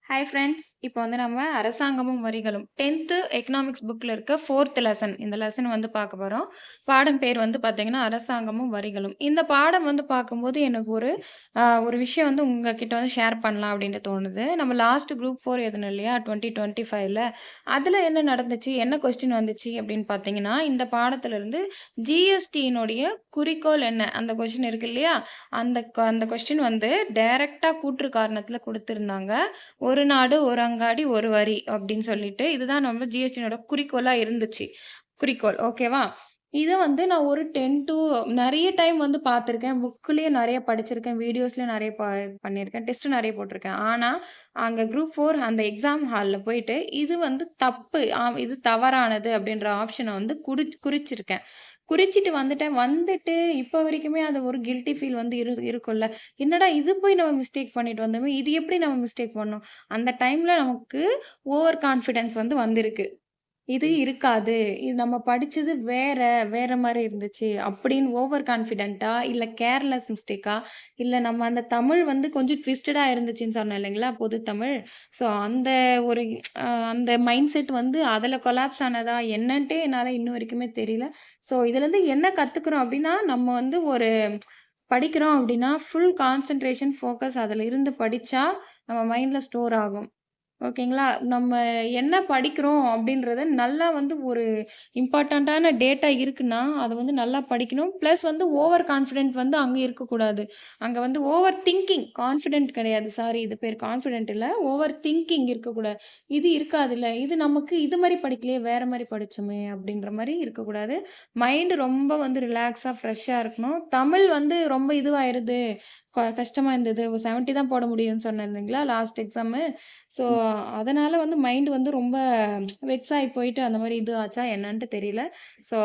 Hi friends. இப்போ வந்து நம்ம அரசாங்கமும் வரிகளும் 10th எக்கனாமிக்ஸ் புக்ல இருக்க 4th லெசன். இந்த லெசன் வந்து பார்க்க போறோம். பாடம் பேர் வந்து பார்த்தீங்கன்னா, அரசாங்கமும் வரிகளும். இந்த பாடம் வந்து பார்க்கும்போது எனக்கு ஒரு விஷயம் வந்து உங்ககிட்ட வந்து ஷேர் பண்ணலாம் அப்படின்னு தோணுது. நம்ம லாஸ்ட் குரூப் 4 எழுதுனோம் இல்லையா? 2025ல. அதில என்ன நடந்துச்சு? என்ன கொஸ்டின் வந்துச்சு அப்படின்னு பார்த்தீங்கன்னா, இந்த பாடத்திலிருந்து ஜிஎஸ்டியினுடைய குறிக்கோள் என்ன? அந்த கொஸ்டின் இருக்கு இல்லையா? அந்த கொஸ்டின் வந்து டைரக்ட்டா கூற்று காரணத்தில குடுத்திருந்தாங்க. "ஒரு நாடு, ஒரு அங்காடி, ஒரு வரி" அப்படின்னு சொல்லிட்டு, இதுதான் நம்ம ஜிஎஸ்டியோட குறிக்கோளா இருந்துச்சு. குறிக்கோள் ஓகேவா? இத வந்து நான் ஒரு 10 டூ நெறைய டைம் வந்து பார்த்துருக்கேன். புக்லயே நெறைய படிச்சிருக்கேன். வீடியோஸ்லயும் நெறைய பண்ணியிருக்கேன். டெஸ்ட்டும் நெறைய போட்டிருக்கேன். ஆனா, அங்க குரூப் 4 அந்த எக்ஸாம் ஹால்ல போயிட்டு, இது வந்து தப்பு. இது தவறானது அப்படின்ற ஆப்ஷன வந்து குறிச்சிருக்கேன். குறிச்சிட்டு வந்துட்டேன். வந்துட்டு இப்ப வரைக்குமே அது ஒரு கில்ட்டி ஃபீல் வந்து இருக்கும்ல. என்னடா இது போய் நம்ம மிஸ்டேக் பண்ணிட்டு வந்தோமே! இது எப்படி நம்ம மிஸ்டேக் பண்ணோம்? அந்த டைம்ல நமக்கு ஓவர் கான்ஃபிடன்ஸ் வந்து வந்திருக்கு. இது இருக்காது. இது நம்ம படிச்சது வேற மாரி இருந்துச்சு. அப்படின்னு ஓவர் கான்ஃபிடென்ட்டா, இல்ல கேர்லெஸ் மிஸ்டேக்கா, இல்ல நம்ம அந்த தமிழ் வந்து கொஞ்சம் ட்விஸ்டடா இருந்துச்சுன்னு சொன்னேன் இல்லைங்களா? பொது தமிழ். ஸோ அந்த ஒரு அந்த மைண்ட் செட் வந்து அதுல கொலாப்ஸ் ஆனதா என்னன்ட்டே என்னால இன்ன வரைக்குமே தெரியல. ஸோ இதுலருந்து என்ன கத்துக்கிறோம் அப்படின்னா, நம்ம வந்து ஒரு படிக்கிறோம் அப்படின்னா, ஃபுல் கான்சன்ட்ரேஷன், ஃபோக்கஸ் அதுல இருந்து படிச்சா, நம்ம மைண்ட்ல ஸ்டோர் ஆகும். ஓகேங்களா? நம்ம என்ன படிக்கிறோம் அப்படின்றத நல்லா வந்து ஒரு இம்பார்ட்டன்ட்டான டேட்டா இருக்குன்னா, அத வந்து நல்லா படிக்கணும். பிளஸ் வந்து ஓவர் கான்ஃபிடென்ட் வந்து அங்க இருக்கக்கூடாது. அங்க வந்து ஓவர் திங்கிங் கான்ஃபிடென்ட் கிடையாது. சாரி இது பேர் கான்ஃபிடென்ட் இல்ல. ஓவர் திங்கிங் இருக்கக்கூடாது. இது இருக்காதுல்ல. இது நமக்கு இது மாரி படிக்கலையே, வேற மாரி படிச்சோமே அப்படின்ற மாரி இருக்கக்கூடாது. மைண்ட் ரொம்ப வந்து ரிலாக்ஸா, ஃப்ரெஷ்ஷா இருக்கணும். தமிழ் வந்து ரொம்ப இதுவாயிருது. கஷ்டமா இருந்தது. 70 தான் போட முடியும்னு சொன்னேன் இல்லைங்களா? Last exam. ஸோ, அதனால வந்து மைண்ட் வந்து ரொம்ப வெக்ஸ் ஆயி போயிட்டு அந்த மாரி இது ஆச்சா என்னன்ட்டு தெரியல. ஸோ,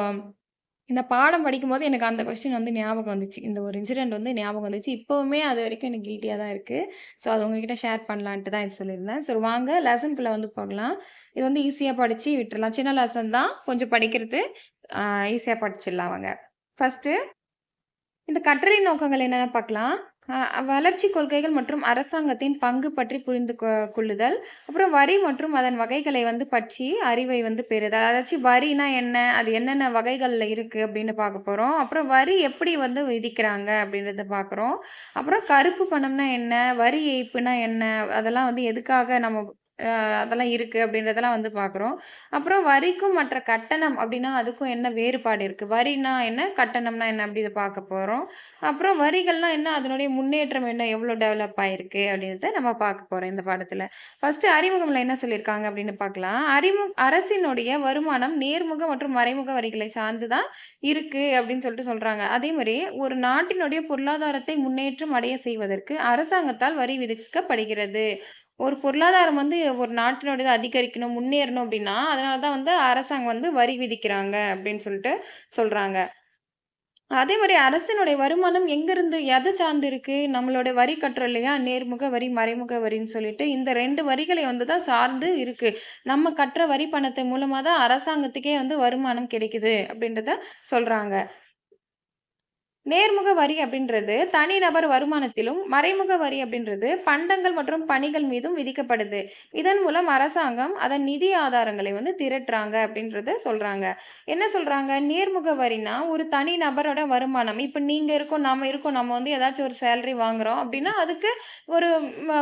இந்த பாடம் படிக்கும்போது எனக்கு அந்த கொஸ்டின் வந்து ஞாபகம் வந்துச்சு. இந்த ஒரு இன்சிடென்ட் வந்து ஞாபகம் வந்துச்சு. இப்பவுமே அதுவரைக்கும் எனக்கு கில்ட்டியா தான் இருக்கு. ஸோ, அது உங்ககிட்ட ஷேர் பண்ணலான்ட்டு தான் இது சொல்லியிருந்தேன். சரி வாங்க லெசன்க்குள்ள வந்து போகலாம். இது வந்து ஈஸியா படிச்சு விட்டுறலாம். சின்ன லெசன் தான். கொஞ்சம் படிக்கிறது ஆ ஈஸியா படிச்சிடலாம் வாங்க. ஃபர்ஸ்ட்டு இந்த கற்றலின் நோக்கங்கள் என்னென்ன பார்க்கலாம். வளர்ச்சி கொள்கைகள் மற்றும் அரசாங்கத்தின் பங்கு பற்றி புரிந்து கொள்ளுதல். அப்புறம் வரி மற்றும் அதன் வகைகளை வந்து பற்றி அறிவை வந்து பெறுதல். அதாச்சும் வரினா என்ன? அது என்னென்ன வகைகள்ல இருக்கு அப்படின்னு பார்க்க போறோம். அப்புறம் வரி எப்படி வந்து விதிக்கிறாங்க அப்படின்றத பார்க்குறோம். அப்புறம் கருப்பு பணம்னா என்ன? வரி ஏய்ப்புனா என்ன? அதெல்லாம் வந்து எதுக்காக நம்ம அதெல்லாம் இருக்கு அப்படின்றதெல்லாம் வந்து பார்க்குறோம். அப்புறம் வரிக்கும் மற்ற கட்டணம் அப்படின்னா, அதுக்கும் என்ன வேறுபாடு இருக்கு? வரின்னா என்ன? கட்டணம்னா என்ன? அப்படி இத பார்க்க போறோம். அப்புறம் வரிகள்னா என்ன? அதனுடைய முன்னேற்றம் என்ன? எவ்வளோ டெவலப் ஆயிருக்கு? அப்படின்றத நம்ம பார்க்க போறோம் இந்த பாடத்துல. ஃபர்ஸ்ட்டு அறிமுகம்ல என்ன சொல்லியிருக்காங்க அப்படின்னு பார்க்கலாம். அரசினுடைய வருமானம் நேர்முக மற்றும் மறைமுக வரிகளை சார்ந்து தான் இருக்கு அப்படின்னு சொல்லிட்டு சொல்றாங்க. அதே மாரி ஒரு நாட்டினுடைய பொருளாதாரத்தை முன்னேற்றம் அடைய செய்வதற்கு அரசாங்கத்தால் வரி விதிக்கப்படுகிறது. ஒரு பொருளாதாரம் வந்து ஒரு நாட்டினுடையது அதிகரிக்கணும், முன்னேறணும் அப்படின்னா, அதனால தான் வந்து அரசாங்கம் வந்து வரி விதிக்கிறாங்க அப்படின்னு சொல்லிட்டு சொல்றாங்க. அதே மாரி அரசினுடைய வருமானம் எங்கிருந்து எத சார்ந்து இருக்கு? நம்மளோட வரி கட்டுறோம் இல்லையா? நேர்முக வரி, மறைமுக வரின்னு சொல்லிட்டு இந்த 2 வரிகளை வந்து தான் சார்ந்து இருக்கு. நம்ம கட்டுற வரி பணத்தின் மூலமா தான் அரசாங்கத்துக்கே வந்து வருமானம் கிடைக்குது அப்படின்றத சொல்றாங்க. நேர்முக வரி அப்படின்றது தனிநபர் வருமானத்திலும், மறைமுக வரி அப்படின்றது பண்டங்கள் மற்றும் பணிகள் மீதும் விதிக்கப்படுது. இதன் மூலம் அரசாங்கம் அதன் நிதி ஆதாரங்களை வந்து திரட்டுறாங்க அப்படின்றத சொல்றாங்க. என்ன சொல்றாங்க? நேர்முக வரின்னா ஒரு தனி நபரோட வருமானம். இப்ப நீங்க இருக்கோம், நாம இருக்கோம். நம்ம வந்து ஏதாச்சும் ஒரு சேலரி வாங்குறோம் அப்படின்னா, அதுக்கு ஒரு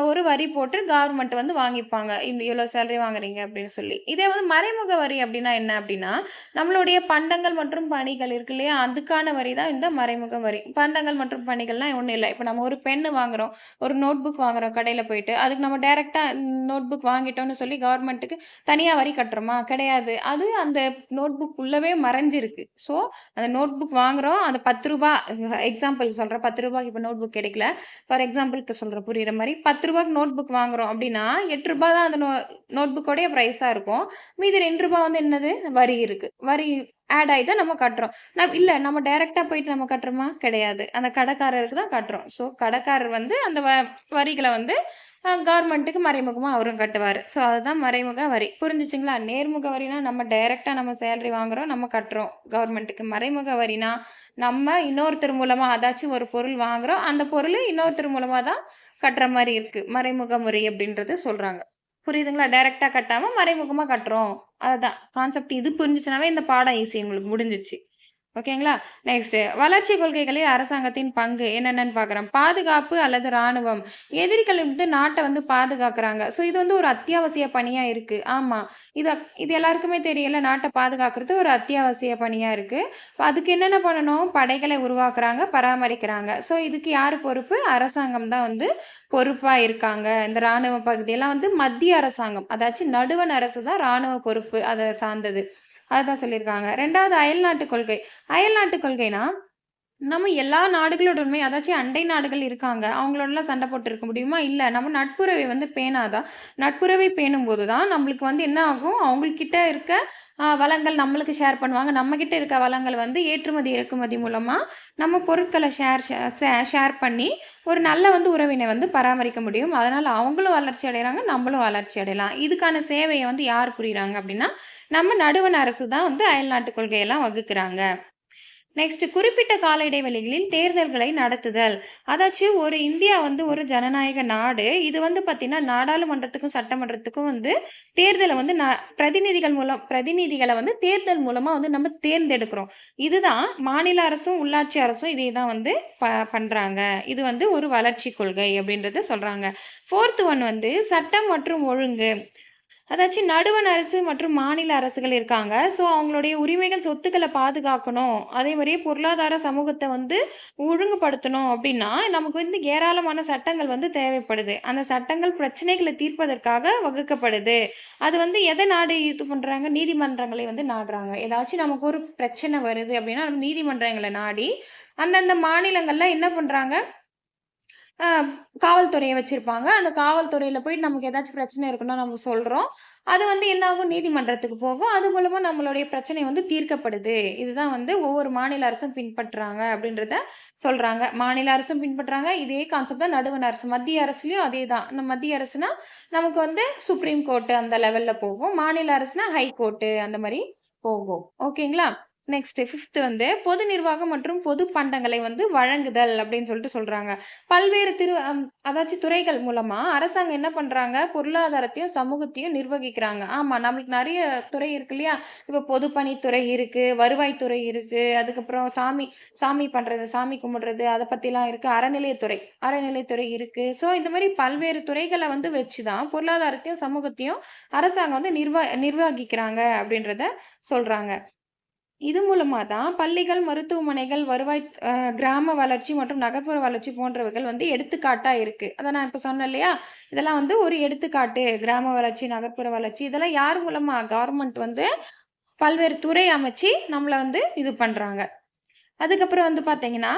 ஒரு வரி போட்டு கவர்மெண்ட் வந்து வாங்கிப்பாங்க. இவ்வளோ சேலரி வாங்குறீங்க அப்படின்னு சொல்லி. இதே வந்து மறைமுக வரி அப்படின்னா என்ன அப்படின்னா, நம்மளுடைய பண்டங்கள் மற்றும் பணிகள் இருக்கு இல்லையா? அதுக்கான வரி தான் இந்த மறைமுக வரி. பண்டங்கள் மற்றும் பணிகள்லாம் ஒண்ணும் இல்ல. இப்ப நம்ம ஒரு பென்னு வாங்குறோம், ஒரு நோட் புக் வாங்குறோம் கடையில போயிட்டு. அதுக்கு நம்ம டைரக்ட்டா நோட் புக் வாங்கிட்டோம்னு சொல்லி கவர்மெண்ட்டுக்கு தனியா வரி கட்டுறோமா? கிடையாது. அது அந்த நோட் புக் உள்ளவே மறைஞ்சிருக்கு. ஸோ, அந்த நோட் புக் வாங்குறோம். அந்த ரூ. 10 எக்ஸாம்பிள் சொல்றேன். ரூ. 10 இப்ப நோட் புக் கிடைக்கல. ஃபார் எக்ஸாம்பிள்க்கு சொல்றேன் புரியிற மாரி. ரூ. 10 நோட் புக் வாங்குறோம் அப்டின்னா, ரூ. 8 தான் அந்த நோட் புக்கோடைய பிரைஸா இருக்கும். மீதி ரூ. 2 வந்து என்னது? வரி இருக்கு. வரி ஆட் ஆயி தான் நம்ம கட்டுறோம். இல்ல நம்ம டைரக்ட்டா போயிட்டு நம்ம கட்டுறோமா? கிடையாது. அந்த கடைக்காரருக்கு தான் கட்டுறோம். ஸோ கடைக்காரர் வந்து அந்த வரிகள வந்து கவர்மெண்ட்டுக்கு மறைமுகமா அவரும் கட்டுவாரு. ஸோ அதுதான் மறைமுக வரி. புரிஞ்சுச்சுங்களா? நேர்முக வரினா நம்ம டைரக்ட்டா நம்ம சேலரி வாங்குறோம், நம்ம கட்டுறோம் கவர்மெண்ட்டுக்கு. மறைமுக வரினா நம்ம இன்னொருத்தர் மூலமா அதாச்சும் ஒரு பொருள் வாங்குறோம். அந்த பொருள் இன்னொருத்தர் மூலமா தான் கட்டுற மாரி இருக்கு. மறைமுக முறை அப்படின்றது சொல்றாங்க. புரியுதுங்களா? டைரக்ட்டா கட்டாம மறைமுகமா கட்டுறோம். அதுதான் கான்செப்ட். இது புரிஞ்சுச்சுனாவே இந்த பாடம் ஈஸி உங்களுக்கு முடிஞ்சிச்சு. ஓகேங்களா? நெக்ஸ்ட்டு வளர்ச்சி கொள்கைகளில் அரசாங்கத்தின் பங்கு என்னென்னன்னு பார்க்குறோம். பாதுகாப்பு அல்லது ராணுவம். எதிரிகள் வந்து நாட்ட வந்து பாதுகாக்குறாங்க. ஸோ இது வந்து ஒரு அத்தியாவசிய பணியா இருக்கு. ஆமா. இது இது எல்லாருக்குமே தெரியும்ல. நாட்ட பாதுகாக்கிறது ஒரு அத்தியாவசிய பணியா இருக்கு. அதுக்கு என்னென்ன பண்ணணும்? படைகளை உருவாக்குறாங்க, பராமரிக்கிறாங்க. ஸோ இதுக்கு யாரு பொறுப்பு? அரசாங்கம் தான் வந்து பொறுப்பா இருக்காங்க. இந்த ராணுவ பகுதியெல்லாம் வந்து மத்திய அரசாங்கம். அதாச்சும் நடுவண் அரசு தான் ராணுவ பொறுப்பு. அத சார்ந்தது. அதுதான் சொல்லியிருக்காங்க. 2வது அயல்நாட்டு கொள்கை. அயல்நாட்டு கொள்கைனா, நம்ம எல்லா நாடுகளுடனுமே அதாச்சும் அண்டை நாடுகள் இருக்காங்க. அவங்களோடலாம் சண்டை போட்டு இருக்க முடியுமா? இல்ல. நம்ம நட்புறவை வந்து பேணாதான். நட்புறவை பேணும்போது தான் நம்மளுக்கு வந்து என்ன ஆகும்? அவங்ககிட்ட இருக்க வளங்கள் நம்மளுக்கு ஷேர் பண்ணுவாங்க. நம்மகிட்ட இருக்க வளங்கள் வந்து ஏற்றுமதி, இறக்குமதி மூலமா நம்ம பொருட்கள ஷேர் பண்ணி ஒரு நல்ல வந்து உறவினை வந்து பராமரிக்க முடியும். அதனால அவங்களும் வளர்ச்சி அடையறாங்க, நம்மளும் வளர்ச்சி அடையலாம். இதுக்கான சேவைய வந்து யார் புரியிறாங்க அப்படின்னா, நம்ம நடுவண் அரசு தான் வந்து அயல்நாட்டு கொள்கையெல்லாம் வகுக்குறாங்க. நெக்ஸ்ட் குறிப்பிட்ட கால இடைவெளிகளில் தேர்தல்களை நடத்துதல். அதாச்சும் ஒரு இந்தியா வந்து ஒரு ஜனநாயக நாடு. இது வந்து பார்த்தீங்கன்னா, நாடாளுமன்றத்துக்கும், சட்டமன்றத்துக்கும் வந்து தேர்தல வந்து பிரதிநிதிகள வந்து தேர்தல் மூலமா வந்து நம்ம தேர்ந்தெடுக்கிறோம். இதுதான் மாநில அரசும், உள்ளாட்சி அரசும் இதே தான் வந்து பண்றாங்க. இது வந்து ஒரு வளர்ச்சி கொள்கை அப்படின்றத சொல்றாங்க. 4த் ஒன் வந்து சட்டம் மற்றும் ஒழுங்கு. அதாச்சும் நடுவண் அரசு மற்றும் மாநில அரசுகள் இருக்காங்க. ஸோ, அவங்களுடைய உரிமைகள், சொத்துக்கள பாதுகாக்கணும். அதே மாரியே பொருளாதார சமூகத்த வந்து ஒழுங்குபடுத்தணும் அப்டின்னா, நமக்கு வந்து ஏராளமான சட்டங்கள் வந்து தேவைப்படுது. அந்த சட்டங்கள் பிரச்சனைகள தீர்ப்பதற்காக வகுக்கப்படுது. அது வந்து எத நாடு இது பண்றாங்க? நீதிமன்றங்களை வந்து நாடுறாங்க. ஏதாச்சும் நமக்கு ஒரு பிரச்சனை வருது அப்டின்னா, நம்ம நீதிமன்றங்கள நாடி, அந்தந்த மாநிலங்கள்ல என்ன பண்றாங்க? அ காவல்துறைய வச்சிருப்பாங்க. அந்த காவல்துறையில போயிட்டு நமக்கு ஏதாச்சும் பிரச்சனை இருக்குன்னா நம்ம சொல்றோம். அது வந்து என்ன ஆகும்? நீதிமன்றத்துக்கு போகும். அது மூலமா நம்மளுடைய பிரச்சனை வந்து தீர்க்கப்படுது. இதுதான் வந்து ஒவ்வொரு மாநில அரசும் பின்பற்றுறாங்க அப்படின்றத சொல்றாங்க. மாநில அரசும் பின்பற்றுறாங்க. இதே கான்செப்ட் தான் நடுவண் அரசு. மத்திய அரசுலயும் அதே தான். மத்திய அரசுனா நமக்கு வந்து சுப்ரீம் கோர்ட் அந்த லெவல்ல போகும். மாநில அரசுனா ஹை கோர்ட் அந்த மாரி போகும். ஓகேங்களா? நெக்ஸ்ட் 5த் வந்து பொது நிர்வாகம் மற்றும் பொது பண்டங்களை வந்து வழங்குதல் அப்படின்னு சொல்லிட்டு சொல்றாங்க. பல்வேறு அதாச்சும் துறைகள் மூலமா அரசாங்கம் என்ன பண்றாங்க? பொருளாதாரத்தையும், சமூகத்தையும் நிர்வகிக்கிறாங்க. ஆமா, நம்மளுக்கு நெறைய துறை இருக்கு இல்லையா? இப்ப பொதுப்பணித்துறை இருக்கு, வருவாய்த்துறை இருக்கு, அதுக்கப்புறம் சாமி பண்றது, சாமி கும்பிடுறது அத பத்திலாம் இருக்கு. அறநிலையத்துறை இருக்கு. ஸோ இந்த மாரி பல்வேறு துறைகள வந்து வச்சு தான் பொருளாதாரத்தையும், சமூகத்தையும் அரசாங்கம் வந்து நிர்வகிக்கிறாங்க அப்படின்றத சொல்றாங்க. இது மூலமா தான் பள்ளிகள், மருத்துவமனைகள், வருவாய் கிராம வளர்ச்சி மற்றும் நகர்ப்புற வளர்ச்சி போன்றவைகள் வந்து எடுத்துக்காட்டா இருக்கு. அத நான் இப்ப சொன்னேன் இல்லையா? இதெல்லாம் வந்து ஒரு எடுத்துக்காட்டு. கிராம வளர்ச்சி, நகர்ப்புற வளர்ச்சி இதெல்லாம் யார் மூலமா? கவர்மெண்ட் வந்து பல்வேறு துறை அமைச்சு நம்மள வந்து இது பண்றாங்க. அதுக்கப்புறம் வந்து பார்த்தீங்கன்னா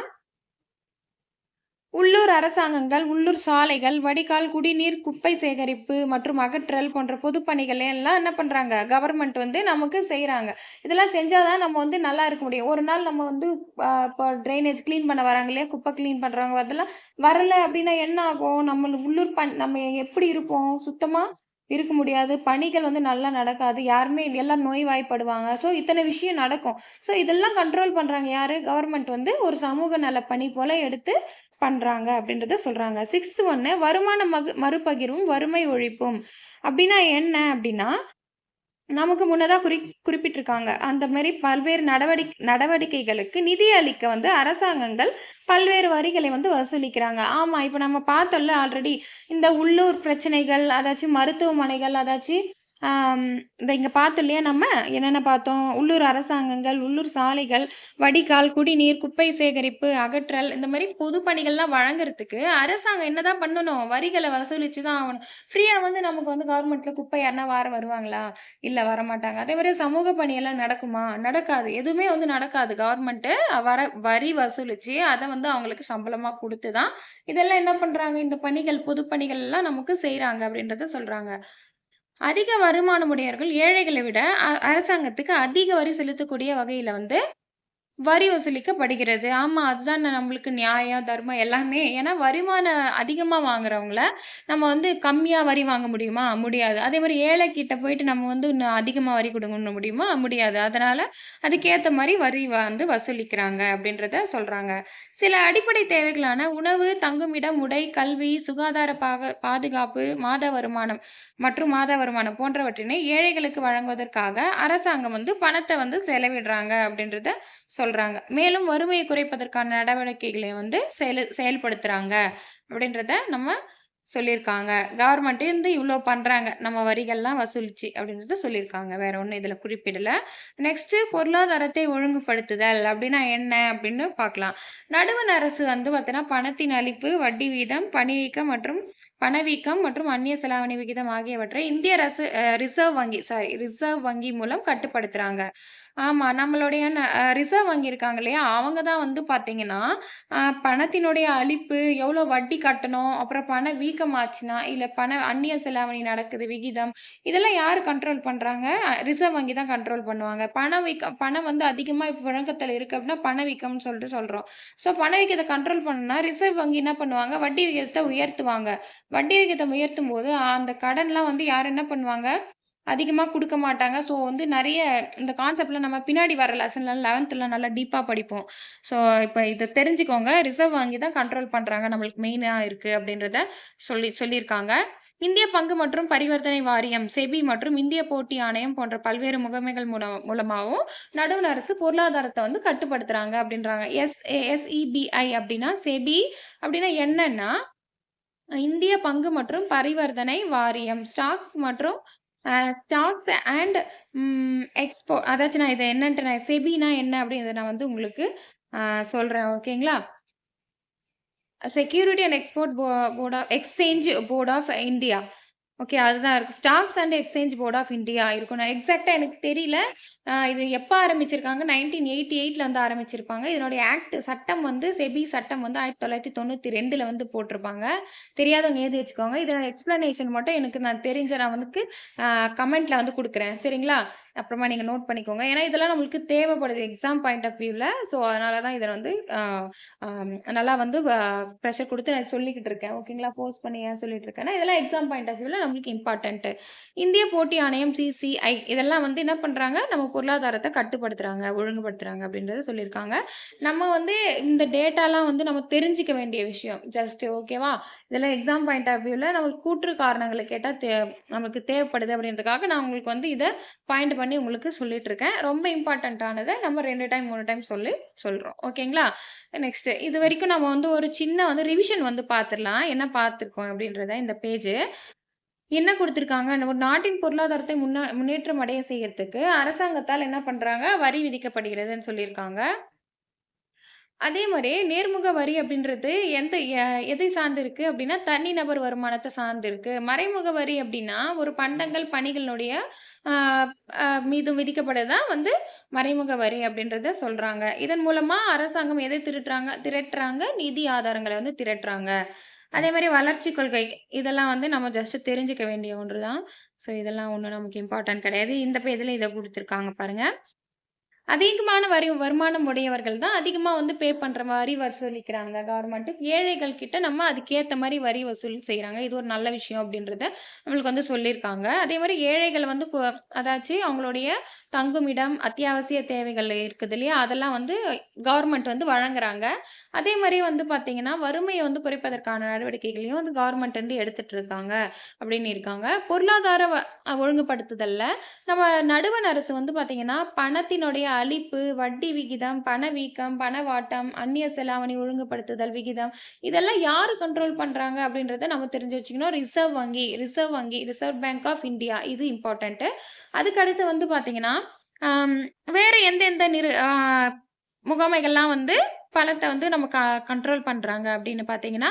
உள்ளூர் அரசாங்கங்கள், உள்ளூர் சாலைகள், வடிகால், குடிநீர், குப்பை சேகரிப்பு மற்றும் அகற்றல் போன்ற பொதுப் பணிகள் எல்லாம் என்ன பண்றாங்க? கவர்மெண்ட் வந்து நமக்கு செய்றாங்க. இதெல்லாம் செஞ்சா தான் நம்ம வந்து நல்லா இருக்க முடியும். ஒரு நாள் நம்ம வந்து இப்போ ட்ரைனேஜ் கிளீன் பண்ண வராங்க இல்லையா? குப்பை கிளீன் பண்றவங்க அதெல்லாம் வரல அப்படின்னா என்ன ஆகும்? நம்ம எப்படி இருப்போம்? சுத்தமா இருக்க முடியாது. பணிகள் வந்து நல்லா நடக்காது. யாருமே எல்லாம் நோய்வாய்ப்படுவாங்க. ஸோ இத்தன விஷயம் நடக்கும். ஸோ இதெல்லாம் கண்ட்ரோல் பண்றாங்க யாரு? கவர்மெண்ட் வந்து ஒரு சமூக நல பணி போல எடுத்து பண்றாங்க அப்படின்றத சொல்றாங்க. 6த் ஒண்ணு வருமான மறுபகிர்வும், வறுமை ஒழிப்பும். அப்டின்னா என்ன அப்டின்னா, நமக்கு முன்னதா குறிப்பிட்டிருக்காங்க. அந்த மாரி பல்வேறு நடவடிக்கைகளுக்கு நிதி அளிக்க வந்து அரசாங்கங்கள் பல்வேறு வரிகளை வந்து வசூலிக்கிறாங்க. ஆமா, இப்ப நம்ம பார்த்தோம்ல ஆல்ரெடி இந்த உள்ளூர் பிரச்சனைகள், அதாச்சும் மருத்துவமனைகள், ஆம் இந்த இங்க பார்த்தோம் இல்லையா நம்ம? என்னென்ன பார்த்தோம்? உள்ளூர் அரசாங்கங்கள், உள்ளூர் சாலைகள், வடிகால், குடிநீர், குப்பை சேகரிப்பு, அகற்றல் இந்த மாரி பொது பணிகள்லாம் வழங்குறதுக்கு அரசாங்கம் என்னதான் பண்ணணும்? வரிகள வசூலிச்சு தான் ஆவணும். ஃப்ரீயா வந்து நமக்கு வந்து கவர்மெண்ட்ல குப்பை யாருன்னா வார வருவாங்களா? இல்ல வரமாட்டாங்க. அதே மாரி சமூக பணியெல்லாம் நடக்குமா? நடக்காது. எதுவுமே வந்து நடக்காது. கவர்மெண்ட்டு வரி வசூலிச்சு அத வந்து அவங்களுக்கு சம்பளமா குடுத்து தான் இதெல்லாம் என்ன பண்றாங்க? இந்த பணிகள், பொது பணிகள் எல்லாம் நமக்கு செய்றாங்க அப்படின்றத சொல்றாங்க. அதிக வருமானமுடையவர்கள் ஏழைகளை விட அரசாங்கத்துக்கு அதிக வரி செலுத்தக்கூடிய வகையில வந்து வரி வசூலிக்கப்படுகிறது. ஆமா. அதுதான் நம்மளுக்கு நியாயம், தர்மம் எல்லாமே. ஏன்னா வருமானம் அதிகமா வாங்குறவங்கள, நம்ம வந்து கம்மியா வரி வாங்க முடியுமா? முடியாது. அதேமாரி ஏழைகிட்ட போயிட்டு நம்ம வந்து இன்னும் அதிகமா வரி குடுக்கணும் முடியுமா? முடியாது. அதனால அதுக்கேத்த மாரி வரி வந்து வசூலிக்கிறாங்க அப்படின்றத சொல்றாங்க. சில அடிப்படை தேவைகளான உணவு, தங்குமிடம், உடை, கல்வி, சுகாதார பாதுகாப்பு, மாத வருமானம் போன்றவற்றினை ஏழைகளுக்கு வழங்குவதற்காக அரசாங்கம் வந்து பணத்த வந்து செலவிடுறாங்க அப்படின்றத சொல்றாங்க. மேலும் வறுமையை குறைப்பதற்கான நடவடிக்கைகளை வந்து செயல்படுத்துறாங்க அப்படின்றத நம்ம சொல்லியிருக்காங்க. கவர்மெண்ட் வந்து இவ்ளோ பண்றாங்க. நம்ம வரிகள்லாம் வசூலிச்சு அப்படின்றத சொல்லியிருக்காங்க. வேற ஒண்ணும் இதுல குறிப்பிடல. நெக்ஸ்ட் பொருளாதாரத்தை ஒழுங்குபடுத்துதல் அப்படின்னா என்ன அப்படின்னு பார்க்கலாம். நடுவண் அரசு வந்து பார்த்தீங்கன்னா, பணத்தின் அளிப்பு, வட்டி வீதம், பணவீக்கம் மற்றும் அந்நிய செலாவணி விகிதம் ஆகியவற்றை இந்திய அரசு ரிசர்வ் வங்கி மூலம் கட்டுப்படுத்துறாங்க. ஆமா. நம்மளுடைய ரிசர்வ் வங்கி இருக்காங்க இல்லையா? அவங்க தான் வந்து பார்த்தீங்கன்னா, பணத்தினுடைய அளிப்பு, எவ்வளோ வட்டி கட்டணும், அப்புறம் பண வீக்கம் ஆச்சுன்னா, இல்ல அந்நிய செலாவணி நடக்குது விகிதம், இதெல்லாம் யாரு கண்ட்ரோல் பண்றாங்க? ரிசர்வ் வங்கி தான் கண்ட்ரோல் பண்ணுவாங்க. பணம் வந்து அதிகமா இப்ப புழக்கத்துல இருக்கு அப்படின்னா, பணவீக்கம்னு சொல்லிட்டு சொல்றோம். ஸோ பணவீக்கத்த கண்ட்ரோல் பண்ணணும்னா, ரிசர்வ் வங்கி என்ன பண்ணுவாங்க? வட்டி விகிதத்த உயர்த்துவாங்க. வட்டி விகிதம் உயர்த்தும்போது, அந்த கடன்லாம் வந்து யார் என்ன பண்ணுவாங்க? அதிகமா குடுக்க மாட்டாங்க. ஸோ வந்து நெறைய இந்த கான்செப்ட்லாம் நம்ம பின்னாடி வர லெசன்ல 11த்ல நல்லா டீப்பா படிப்போம். ஸோ இப்ப இத தெரிஞ்சுக்கோங்க. ரிசர்வ் வங்கி தான் கண்ட்ரோல் பண்றாங்க. நம்மளுக்கு மெயினா இருக்கு அப்படின்றத சொல்லியிருக்காங்க. இந்திய பங்கு மற்றும் பரிவர்த்தனை வாரியம், செபி மற்றும் இந்திய போட்டி ஆணையம் போன்ற பல்வேறு முகமைகள் மூலமாவும் நடுவண் அரசு பொருளாதாரத்த வந்து கட்டுப்படுத்துறாங்க அப்படின்றாங்க. SEBI அப்படின்னா அப்படின்னா என்னன்னா, இந்திய பங்கு மற்றும் பரிவர்த்தனை வாரியம். ஸ்டாக்ஸ் அண்ட் அதாச்சும் நான் இத என்னன்ட்டு செபினா என்ன அப்படின்றத நான் வந்து உங்களுக்கு சொல்றேன். ஓகேங்களா? Security and exchange board of India. Okay. அதுதான் இருக்கும். Stocks and exchange board of India இருக்கும். நான் எக்ஸாக்ட்டா எனக்கு தெரியல. இது எப்ப ஆரம்பிச்சிருக்காங்க? 1988ல வந்து ஆரம்பிச்சிருப்பாங்க. இதனுடைய சட்டம் வந்து செபி சட்டம் வந்து 1992ல வந்து போட்டிருப்பாங்க. தெரியாதவங்க எழுதி வச்சுக்கோங்க. இதோட எக்ஸ்ப்ளனேஷன் மட்டும் நான் தெரிஞ்ச நான் வந்து கமெண்ட்ல வந்து குடுக்குறேன். சரிங்களா? அப்புறமா நீங்க நோட் பண்ணிக்கோங்க. ஏன்னா, இதெல்லாம் நம்மளுக்கு தேவைப்படுது எக்ஸாம் பாயிண்ட் ஆஃப் வியூல. ஸோ, அதனால தான் இத வந்து அ நல்லா வந்து ப்ரெஷர் குடுத்து நான் சொல்லிக்கிட்டு இருக்கேன். ஓகேங்களா? ஃபோர்ஸ் பண்ணி ஏன் சொல்லிட்டு இருக்கேன்னா, இதெல்லாம் எக்ஸாம் பாயிண்ட் ஆஃப் வியூல நம்மளுக்கு இம்பார்ட்டன்ட். இந்திய போட்டி ஆணையம் சிசிஐ இதெல்லாம் வந்து என்ன பண்றாங்க? நம்ம பொருளாதாரத்த கட்டுப்படுத்துறாங்க, ஒழுங்குபடுத்துறாங்க அப்படின்றத சொல்லியிருக்காங்க. நம்ம வந்து இந்த டேட்டாலாம் வந்து நம்ம தெரிஞ்சுக்க வேண்டிய விஷயம். ஜஸ்ட் ஓகேவா? இதெல்லாம் எக்ஸாம் பாயிண்ட் ஆஃப் வியூல நமக்கு கூற்று காரணங்கள கேட்டா நமக்கு தேவைப்படுது அப்படின்றதுக்காக நான் உங்களுக்கு வந்து இத பாயிண்ட் பண்ணி உங்களுக்கு சொல்லிட்டு இருக்கேன். ரொம்ப இம்பார்ட்டன்ட் ஆனத நம்ம 2 டைம், 3 டைம் சொல்றோம். ஓகேங்களா? நெக்ஸ்ட் இதுவரைக்கும் நம்ம வந்து ஒரு சின்ன வந்து ரிவிஷன் வந்து பார்த்துரலாம். என்ன பார்த்துருக்கோம் அப்படின்றத இந்த பேஜ். என்ன குடுத்துருக்காங்க, ஒரு நாட்டின் பொருளாதாரத்தை முன்னேற்றம் அடைய செய்யறதுக்கு அரசாங்கத்தால் என்ன பண்றாங்க, வரி விதிக்கப்படுகிறதுன்னு சொல்லியிருக்காங்க. அதே மாரி நேர்முக வரி அப்படின்றது எதை சார்ந்து இருக்கு அப்படின்னா, தனிநபர் வருமானத்த சார்ந்து இருக்கு. மறைமுக வரி அப்படின்னா, ஒரு பண்டங்கள், பணிகளுடைய ஆ மீது விதிக்கப்படுவது தான் வந்து மறைமுக வரி அப்படின்றத சொல்றாங்க. இதன் மூலமா அரசாங்கம் எதை திரட்டுறாங்க, நிதி ஆதாரங்கள வந்து திரட்டுறாங்க. அதே மாரி வளர்ச்சி கொள்கை, இதெல்லாம் வந்து நம்ம ஜஸ்ட் தெரிஞ்சுக்க வேண்டிய ஒன்று தான். ஸோ இதெல்லாம் ஒண்ணும் நமக்கு இம்பார்ட்டன்ட் கிடையாது. இந்த பேஜ்ல இத குடுத்துருக்காங்க பாருங்க. அதிகமான வருமானம் உடையவர்கள் தான் அதிகமா வந்து பே பண்ற மாரி வசூலிக்கிறாங்க கவர்மெண்ட். ஏழைகள் கிட்ட நம்ம அதுக்கேத்த மாரி வரி வசூல் செய்றாங்க. இது ஒரு நல்ல விஷயம் அப்படின்றத நம்மளுக்கு வந்து சொல்லியிருக்காங்க. அதே மாரி ஏழைகள் வந்து அதாச்சு அவங்களுடைய தங்குமிடம், அத்தியாவசிய தேவைகள் இருக்குது இல்லையா? அதெல்லாம் வந்து கவர்மெண்ட் வந்து வழங்குறாங்க. அதே மாரி வந்து பார்த்தீங்கன்னா, வறுமைய வந்து குறைப்பதற்கான நடவடிக்கைகளையும் வந்து கவர்மெண்ட் வந்து எடுத்துட்டு இருக்காங்க அப்படின்னு இருக்காங்க. பொருளாதார ஒழுங்குபடுத்துதல்ல நம்ம நடுவண் அரசு வந்து பார்த்தீங்கன்னா, பணத்தினுடைய அளிப்பு, வட்டி விகிதம், பணவீக்கம், பணவாட்டம், அந்நிய செலாவணி ஒழுங்குபடுத்துதல் விகிதம், இதெல்லாம் யாரு கண்ட்ரோல் பண்றாங்க அப்படின்றத நம்ம தெரிஞ்சு வச்சுக்கணும். ரிசர்வ் பேங்க் ஆஃப் இந்தியா இது இம்பார்ட்டன்ட். அதுக்கு அடுத்து வந்து பார்த்தீங்கன்னா, அம் வேற எந்தெந்த முகமைகள்லாம் வந்து பணத்த வந்து நம்ம கண்ட்ரோல் பண்றாங்க அப்படின்னு பார்த்தீங்கன்னா,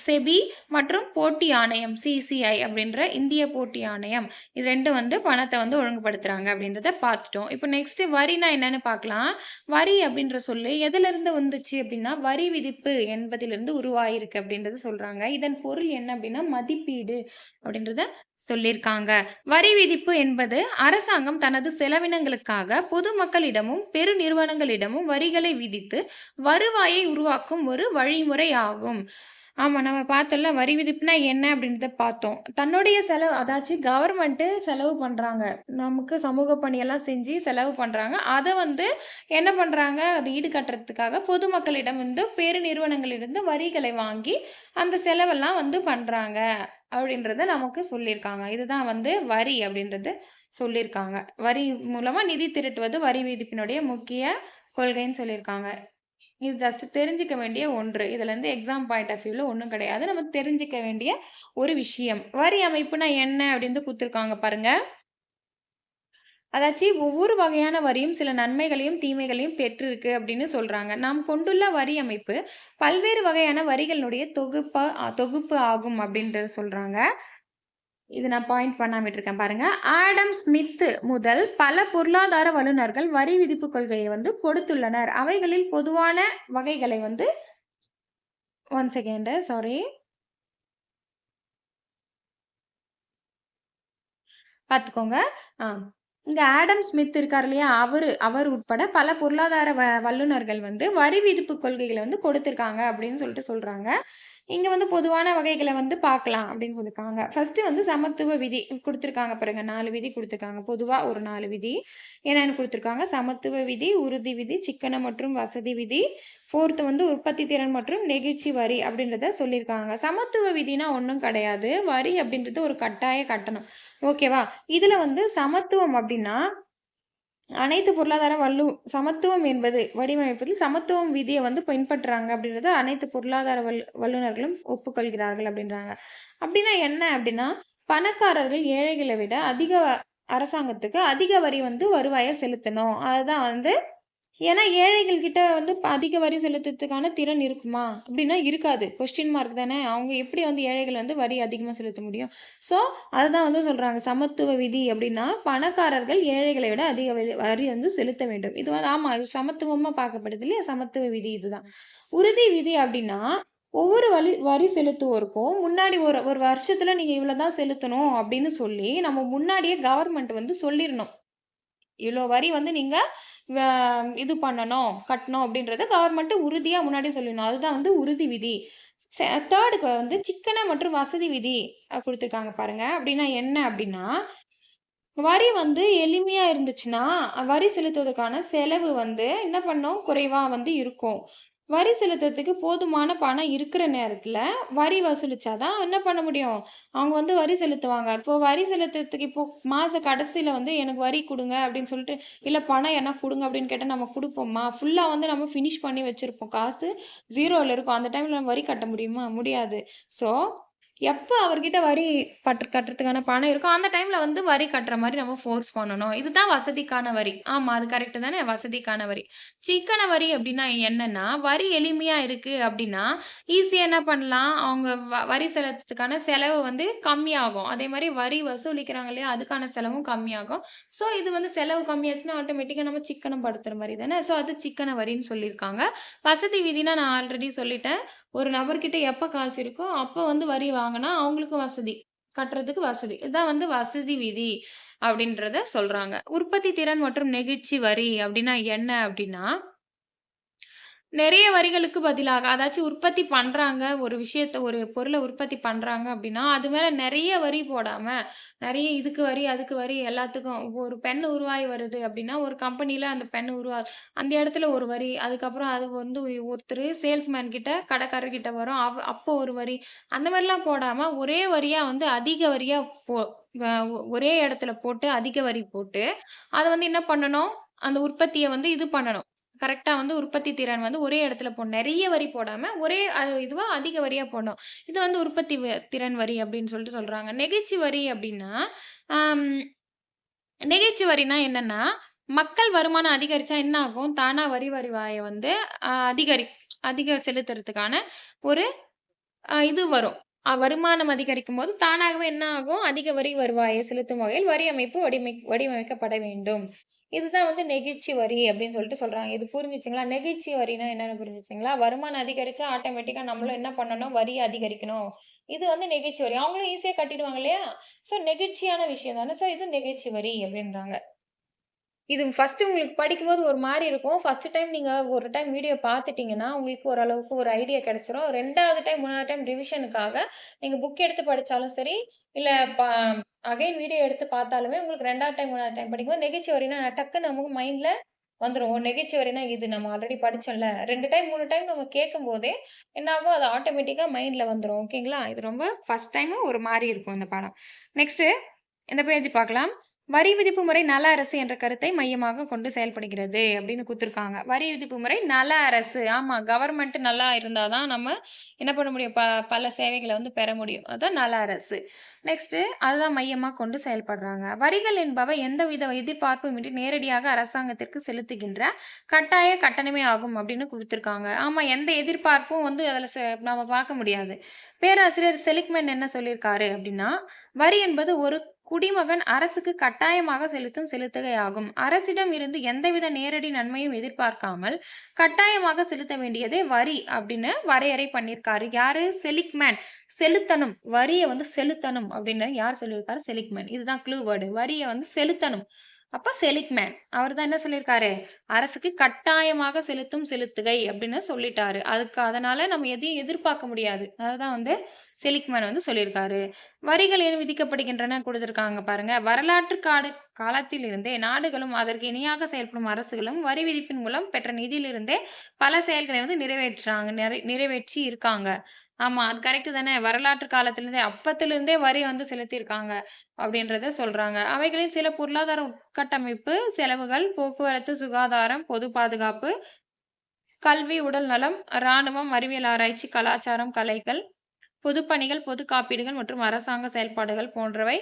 செபி மற்றும் போட்டி ஆணையம் சிசிஐ அப்படின்ற இந்திய போட்டி ஆணையம். இது 2 வந்து பணத்த வந்து ஒழுங்குபடுத்துறாங்க அப்படின்றத பார்த்துட்டோம். இப்ப நெக்ஸ்ட் வரினா என்னன்னு பார்க்கலாம். வரி அப்படின்ற சொல்லு எதிலிருந்து வந்துச்சு அப்படின்னா, வரி விதிப்பு என்பதிலிருந்து உருவாயிருக்கு அப்படின்றத சொல்றாங்க. இதன் பொருள் என்ன அப்படின்னா, மதிப்பீடு அப்படின்றத சொல்லியிருக்காங்க. வரி விதிப்பு என்பது அரசாங்கம் தனது செலவினங்களுக்காக பொதுமக்களிடமும், பெருநிறுவனங்களிடமும் வரிகளை விதித்து வருவாயை உருவாக்கும் ஒரு வழிமுறை ஆகும். ஆமா, நம்ம பார்த்தோம்ல வரி விதிப்புனா என்ன அப்படின்றத பார்த்தோம். தன்னுடைய செலவு அதாச்சு கவர்மெண்ட் செலவு பண்றாங்க. நமக்கு சமூக பணியெல்லாம் செஞ்சு செலவு பண்றாங்க. அத வந்து என்ன பண்றாங்க, அது ஈடுகட்டுறதுக்காக பொதுமக்களிடம் வந்து பெருநிறுவனங்களிலிருந்து வரிகளை வாங்கி, அந்த செலவெல்லாம் வந்து பண்றாங்க. அப்படின்றத நமக்கு சொல்லியிருக்காங்க. இதுதான் வந்து வரி அப்படின்றது சொல்லியிருக்காங்க. வரி மூலமா நிதி திரட்டுவது வரி விதிப்பினுடைய முக்கிய கொள்கைன்னு சொல்லியிருக்காங்க. இது ஜஸ்ட் தெரிஞ்சுக்க வேண்டிய ஒன்று. இதுலருந்து எக்ஸாம் பாயிண்ட் ஆஃப் வியூல ஒண்ணும் கிடையாது. நம்ம தெரிஞ்சுக்க வேண்டிய ஒரு விஷயம். வரி அமைப்புனா என்ன அப்படின்னு குடுத்துருக்காங்க பாருங்க. அதாச்சு ஒவ்வொரு வகையான வரியும் சில நன்மைகளையும், தீமைகளையும் பெற்றிருக்கு அப்படின்னு சொல்றாங்க. நாம் கொண்டுள்ள வரி அமைப்பு பல்வேறு வகையான வரிகளுடைய தொகுப்பு ஆகும் அப்படின்றத சொல்றாங்க. இது நான் பாயிண்ட் பண்ணாம விட்டுருக்கேன் பாருங்க. ஆடம் ஸ்மித் முதல் பல பொருளாதார வல்லுனர்கள் வரி விதிப்பு கொள்கையை வந்து கொடுத்துள்ளனர். அவைகளில் பொதுவான வகைகளை வந்து ஒன் செகண்ட் சாரி. பார்த்துக்கோங்க. ஆ. இங்க ஆடம் ஸ்மித் இருக்காரு இல்லையா? அவர் உட்பட பல பொருளாதார வல்லுனர்கள் வந்து வரி விதிப்பு கொள்கைகள வந்து கொடுத்திருக்காங்க அப்படின்னு சொல்லிட்டு சொல்றாங்க. இங்க வந்து பொதுவான வகைகள வந்து பார்க்கலாம் அப்படின்னு சொல்லியிருக்காங்க. ஃபர்ஸ்ட்டு வந்து சமத்துவ விதி குடுத்துருக்காங்க பாருங்க. 4 விதி குடுத்துருக்காங்க. பொதுவா ஒரு 4 விதி. என்னென்னு குடுத்துருக்காங்க? சமத்துவ விதி, உறுதி விதி, சிக்கன மற்றும் வசதி விதி. 4த் வந்து உற்பத்தி திறன் மற்றும் நெகிழ்ச்சி வரி அப்படின்றத சொல்லியிருக்காங்க. சமத்துவ விதினா ஒண்ணும் கிடையாது. வரி அப்படின்றது ஒரு கட்டாய கட்டணம். ஓகேவா? இதுல வந்து சமத்துவம் அப்படின்னா, அனைத்து பொருளாதார சமத்துவம் என்பது வடிவமைப்பதில் சமத்துவம் விதிய வந்து பின்பற்றுறாங்க அப்படின்றத அனைத்து பொருளாதார வல்லுனர்களும் ஒப்புக்கொள்கிறார்கள் அப்படின்றாங்க. அப்படின்னா என்ன அப்படின்னா, பணக்காரர்கள் ஏழைகளை விட அரசாங்கத்துக்கு அதிக வரி வந்து வருவாய செலுத்தணும். அதுதான் வந்து ஏன்னா ஏழைகள் கிட்ட வந்து அதிக வரி செலுத்துறதுக்கான திறன் இருக்குமா? அப்படின்னா இருக்காது. கொஸ்டின் மார்க் தானே. அவங்க எப்படி வந்து ஏழைகள் வந்து வரி அதிகமா செலுத்த முடியும்? ஸோ, அதுதான் வந்து சொல்றாங்க. சமத்துவ விதி அப்படின்னா, பணக்காரர்கள் ஏழைகளை விட அதிக வரி வந்து செலுத்த வேண்டும். இது வந்து ஆமா, இது சமத்துவமா பார்க்கப்படுது இல்லையா? சமத்துவ விதி இதுதான். உறுதி விதி அப்படின்னா, ஒவ்வொரு வரி செலுத்துவோருக்கும் முன்னாடி ஒரு ஒரு வருஷத்துல நீங்க இவ்வளோ தான் செலுத்தணும் அப்படின்னு சொல்லி, நம்ம முன்னாடியே கவர்மெண்ட் வந்து சொல்லிரணும். இவ்வளோ வரி வந்து நீங்க வ இது பண்ணணும், கட்டணும் அப்படின்றத கவர்மெண்ட் உறுதியா முன்னாடியே சொல்லிடணும். அதுதான் வந்து உறுதி விதி. 3க்கு வந்து சிக்கன மற்றும் வசதி விதி குடுத்துருக்காங்க பாருங்க. அப்படின்னா என்ன அப்படின்னா, வரி வந்து எளிமையா இருந்துச்சுன்னா, வரி செலுத்துவதற்கான செலவு வந்து என்ன பண்ணும்? குறைவா வந்து இருக்கும். வரி செலுத்துறதுக்கு போதுமான பணம் இருக்கிற நேரத்துல, வரி வசூலிச்சா தான் என்ன பண்ண முடியும்? அவங்க வந்து வரி செலுத்துவாங்க. இப்போ வரி செலுத்துறதுக்கு இப்போ மாச கடைசில வந்து எனக்கு வரி குடுங்க அப்படின்னு சொல்லிட்டு, இல்ல பணம் எதனா குடுங்க அப்படின்னு கேட்டா நம்ம குடுப்போமா? ஃபுல்லா வந்து நம்ம ஃபினிஷ் பண்ணி வச்சிருப்போம். காசு 0ல இருக்கும். அந்த டைம்ல நம்ம வரி கட்ட முடியுமா? முடியாது. ஸோ, எப்ப அவர்கிட்ட வரி கட்டுறதுக்கான பணம் இருக்கோ, அந்த டைம்ல வந்து வரி கட்டுற மாரி நம்ம ஃபோர்ஸ் பண்ணணும். இதுதான் வசதிக்கான வரி. ஆமா, அது கரெக்ட் தானே? வசதிக்கான வரி. சிக்கன வரி அப்டின்னா என்னன்னா, வரி எளிமையா இருக்கு அப்டின்னா, ஈஸியா என்ன பண்ணலாம், அவங்க வரி செலுத்துறதுக்கான செலவு வந்து கம்மியாகும். அதே மாரி வரி வசூலிக்கிறாங்க இல்லையா? அதுக்கான செலவும் கம்மியாகும். ஸோ, இது வந்து செலவு கம்மியாச்சுன்னா, ஆட்டோமேட்டிக்கா நம்ம சிக்கனம் படுத்துற மாரி தானே? ஸோ, அது சிக்கன வரின்னு சொல்லியிருக்காங்க. வசதி விதினா நான் ஆல்ரெடி சொல்லிட்டேன். ஒரு நபர்கிட்ட எப்ப காசு இருக்கோ, அப்ப வந்து வரி வாங்குனா, அவங்களுக்கும் வசதி. கட்டுறதுக்கு வசதி. இதான் வந்து வசதி விதி அப்படின்றத சொல்றாங்க. உற்பத்தி திறன் மற்றும் நெகிழ்ச்சி வரி அப்படின்னா என்ன அப்படின்னா, நெறைய வரிகளுக்கு பதிலாக அதாச்சும் உற்பத்தி பண்றாங்க, ஒரு விஷயத்த ஒரு பொருள உற்பத்தி பண்றாங்க அப்படின்னா, அது மேல நெறைய வரி போடாம, நெறைய இதுக்கு வரி, அதுக்கு வரி எல்லாத்துக்கும் ஒரு பென் உருவாகி வருது அப்படின்னா, ஒரு கம்பெனில அந்த பென் அந்த இடத்துல ஒரு வரி, அதுக்கப்புறம் அது வந்து ஒருத்தரு சேல்ஸ்மேன் கிட்ட, கடைக்காரர்கிட்ட வரும். அப்போ ஒரு வரி, அந்த மாரிலாம் போடாம, ஒரே வரியா வந்து அதிக வரியா போ அ ஒரே இடத்துல போட்டு, அதிக வரி போட்டு, அத வந்து என்ன பண்ணணும், அந்த உற்பத்திய வந்து இது பண்ணணும். கரெக்ட்டா வந்து உற்பத்தி திறன் வந்து ஒரே இடத்துல போடணும். நெறைய வரி போடாம, ஒரே இதுவா அதிக வரியா போடணும். இது வந்து உற்பத்தி திறன் வரி அப்படின்னு சொல்லிட்டு சொல்றாங்க. நெகிழ்ச்சி வரி அப்படின்னா, ஆம் நெகிழ்ச்சி வரின்னா என்னன்னா, மக்கள் வருமானம் அதிகரிச்சா என்ன ஆகும்? தானா வரி வருவாய வந்து அ அதிகரி அதிக செலுத்துறதுக்கான ஒரு இது வரும். வருமானம் அதிகரிக்கும்போது தானாகவே என்ன ஆகும்? அதிக வரி வருவாயை செலுத்தும் வகையில் வரி அமைப்பு வடிவமைக்கப்பட வேண்டும். இதுதான் வந்து நெகிழ்ச்சி வரி அப்படின்னு சொல்லிட்டு சொல்றாங்க. இது புரிஞ்சுச்சுங்களா? நெகிழ்ச்சி வரின்னா என்னன்னு புரிஞ்சுச்சுங்களா? வருமானம் அதிகரிச்சா ஆட்டோமேட்டிக்கா நம்மளும் என்ன பண்ணணும்? வரிய அதிகரிக்கணும். இது வந்து நெகிழ்ச்சி வரி. அவங்களும் ஈஸியா கட்டிடுவாங்க இல்லையா? ஸோ நெகிழ்ச்சியான விஷயம் தானே. ஸோ இது நெகிழ்ச்சி வரி அப்படின்றாங்க. இது ஃபர்ஸ்ட்டு உங்களுக்கு படிக்கும்போது ஒரு மாரி இருக்கும். ஃபர்ஸ்ட் டைம் நீங்க ஒரு டைம் வீடியோ பார்த்துட்டீங்கன்னா, உங்களுக்கு ஓரளவுக்கு ஒரு ஐடியா கிடைச்சிரும். 2வது டைம், 3வது டைம் ரிவிஷனுக்காக நீங்க புக் எடுத்து படிச்சாலும் சரி, இல்ல ப அகைன் வீடியோ எடுத்து பார்த்தாலுமே உங்களுக்கு 2வது டைம், 3வது டைம் படிக்கும்போது நெகிழ்ச்சிவரின்னா டக்குன்னு நமக்கு மைண்ட்ல வந்துரும். ஓ! நெகிழ்ச்சிவரின்னா இது நம்ம ஆல்ரெடி படிச்சோம்ல. 2 டைம், 3 டைம் நம்ம கேட்கும்போதே என்னாகும், அது ஆட்டோமேட்டிக்கா மைண்ட்ல வந்துரும். ஓகேங்களா? இது ரொம்ப ஃபர்ஸ்ட் டைமு ஒரு மாரி இருக்கும் இந்த பாடம். நெக்ஸ்ட்டு இந்த பேஜ் பார்க்கலாம். வரி விதிப்பு முறை நல அரசு என்ற கருத்தை மையமாக கொண்டு செயல்படுகிறது அப்படின்னு குடுத்துருக்காங்க. வரி விதிப்பு முறை நல அரசு. ஆமா, கவர்மெண்ட் நல்லா இருந்தா தான் நம்ம என்ன பண்ண முடியும்? பல சேவைகள வந்து பெற முடியும். அதான் நல அரசு. நெக்ஸ்ட்டு அதுதான் மையமா கொண்டு செயல்படுறாங்க. வரிகள் என்பவை எந்தவித எதிர்பார்ப்புமின்றி நேரடியாக அரசாங்கத்திற்கு செலுத்துகின்ற கட்டாய கட்டணமே ஆகும் அப்படின்னு குடுத்துருக்காங்க. ஆமா, எந்த எதிர்பார்ப்பும் வந்து அதுல நாம பார்க்க முடியாது. பேராசிரியர் செலிக்மன் என்ன சொல்லியிருக்காரு அப்படின்னா, வரி என்பது ஒரு குடிமகன் அரசுக்கு கட்டாயமாக செலுத்தும் செலுத்துகையாகும். அரசிடம் இருந்து எந்தவித நேரடி நன்மையும் எதிர்பார்க்காமல், கட்டாயமாக செலுத்த வேண்டியதே வரி அப்படின்னு வரையறை பண்ணியிருக்காரு. யாரு? செலிக்மேன். செலுத்தணும். வரிய வந்து செலுத்தணும் அப்படின்னு யார் சொல்லியிருக்காரு? செலிக்மேன். இதுதான் க்ளூ வேர்டு. வரிய வந்து செலுத்தணும். அப்ப செலிக்மேன். அவர் தான் என்ன சொல்லியிருக்காரு? அரசுக்கு கட்டாயமாக செலுத்தும் செலுத்துகை அப்படின்னு சொல்லிட்டாரு. அதனால நம்ம எதையும் எதிர்பார்க்க முடியாது. அததான் வந்து செலிக்மேன் வந்து சொல்லியிருக்காரு. வரிகள் ஏன் விதிக்கப்படுகின்றன குடுத்திருக்காங்க பாருங்க. வரலாற்று காலத்தில் இருந்தே நாடுகளும் அதற்கு இணையாக செயல்படும் அரசுகளும் வரி விதிப்பின் மூலம் பெற்ற நிதியிலிருந்தே பல செயல்களை வந்து நிறைவேற்றி இருக்காங்க. ஆமா, அது கரெக்ட் தானே. வரலாற்று காலத்திலிருந்தே அப்பத்திலிருந்தே வரி வந்து செலுத்தியிருக்காங்க அப்படின்றத சொல்றாங்க. அவைகளில் சில பொருளாதார உட்கட்டமைப்பு செலவுகள், போக்குவரத்து, சுகாதாரம், பொது பாதுகாப்பு, கல்வி, உடல் நலம், ராணுவம், அறிவியல் ஆராய்ச்சி, கலாச்சாரம், கலைகள், பொதுப்பணிகள், பொது காப்பீடுகள் மற்றும் அரசாங்க செயல்பாடுகள் போன்றவை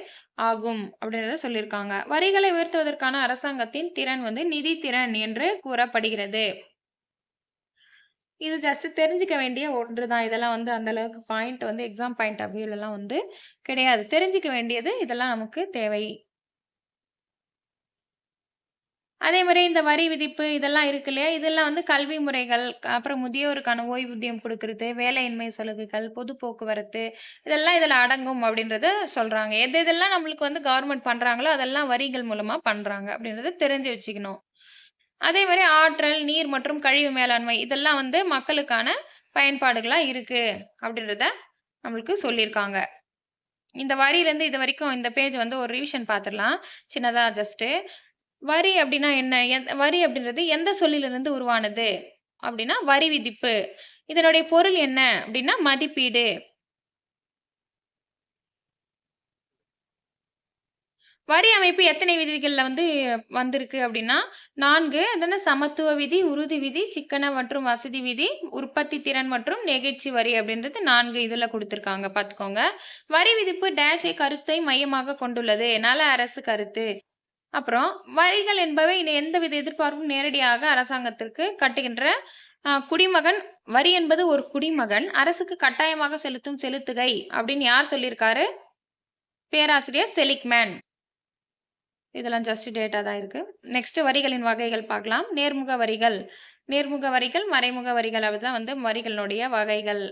ஆகும் அப்படின்றத சொல்லியிருக்காங்க. வரிகளை உயர்த்துவதற்கான அரசாங்கத்தின் திறன் வந்து நிதி திறன் என்று கூறப்படுகிறது. இது ஜஸ்ட் தெரிஞ்சுக்க வேண்டிய ஒன்று தான். இதெல்லாம் வந்து அந்த அளவுக்கு பாயிண்ட் வந்து எக்ஸாம் பாயிண்ட் ஆஃப் வியூலலாம் வந்து கிடையாது. தெரிஞ்சுக்க வேண்டியது இதெல்லாம் நமக்கு தேவை. அதே மாரி இந்த வரி விதிப்பு இதெல்லாம் இருக்கு இல்லையா? இதெல்லாம் வந்து கல்வி முறைகள், அப்புறம் முதியோருக்கான ஓய்வூதியம் குடுக்குறது, வேலையின்மை சலுகைகள், பொது போக்குவரத்து இதெல்லாம் இதுல அடங்கும் அப்படின்றத சொல்றாங்க. எது எதெல்லாம் நம்மளுக்கு வந்து கவர்மெண்ட் பண்றாங்களோ, அதெல்லாம் வரிகள் மூலமா பண்றாங்க அப்படின்றத தெரிஞ்சு வச்சுக்கணும். அதே மாரி ஆற்றல், நீர் மற்றும் கழிவு மேலாண்மை இதெல்லாம் வந்து மக்களுக்கான பயன்பாடுகளா இருக்கு அப்படின்றத நம்மளுக்கு சொல்லியிருக்காங்க. இந்த வரியிலருந்து இதுவரைக்கும் இந்த பேஜ் வந்து ஒரு ரிவிஷன் பார்த்துடலாம். சின்னதா ஜஸ்ட்டு. வரி அப்டின்னா என்ன? வரி அப்டின்றது எந்த சொல்லிலிருந்து உருவானது? அப்டின்னா, வரி விதிப்பு. இதனுடைய பொருள் என்ன? அப்டின்னா, மதிப்பீடு. வரி அமைப்பு எத்தனை விதிகள்ல வந்து வந்திருக்கு அப்டின்னா, 4 என்னன்னா சமத்துவ விதி, உறுதி விதி, சிக்கன மற்றும் வசதி விதி, உற்பத்தி திறன் மற்றும் நெகிழ்ச்சி வரி அப்டின்றது 4 இதுல குடுத்துருக்காங்க பாத்துக்கோங்க. வரி விதிப்பு டேஷை கருத்தை மையமாக கொண்டுள்ளது. நல அரசு கருத்து. அப்புறம் வரிகள் என்பவை எந்தவித எதிர்பார்ப்பும் நேரடியாக அரசாங்கத்திற்கு கட்டுகின்ற குடிமகன். வரி என்பது ஒரு குடிமகன் அரசுக்கு கட்டாயமாக செலுத்தும் செலுத்துகை அப்படின்னு யார் சொல்லியிருக்காரு? பேராசிரியர் செலிக்மேன். இதெல்லாம் ஜஸ்ட் டேட்டா தான் இருக்கு. நெக்ஸ்ட் வரிகளின் வகைகள் பார்க்கலாம். நேர்முக வரிகள், மறைமுக வரிகள் அப்படிதான் வந்து வரிகளினுடைய வகைகள்.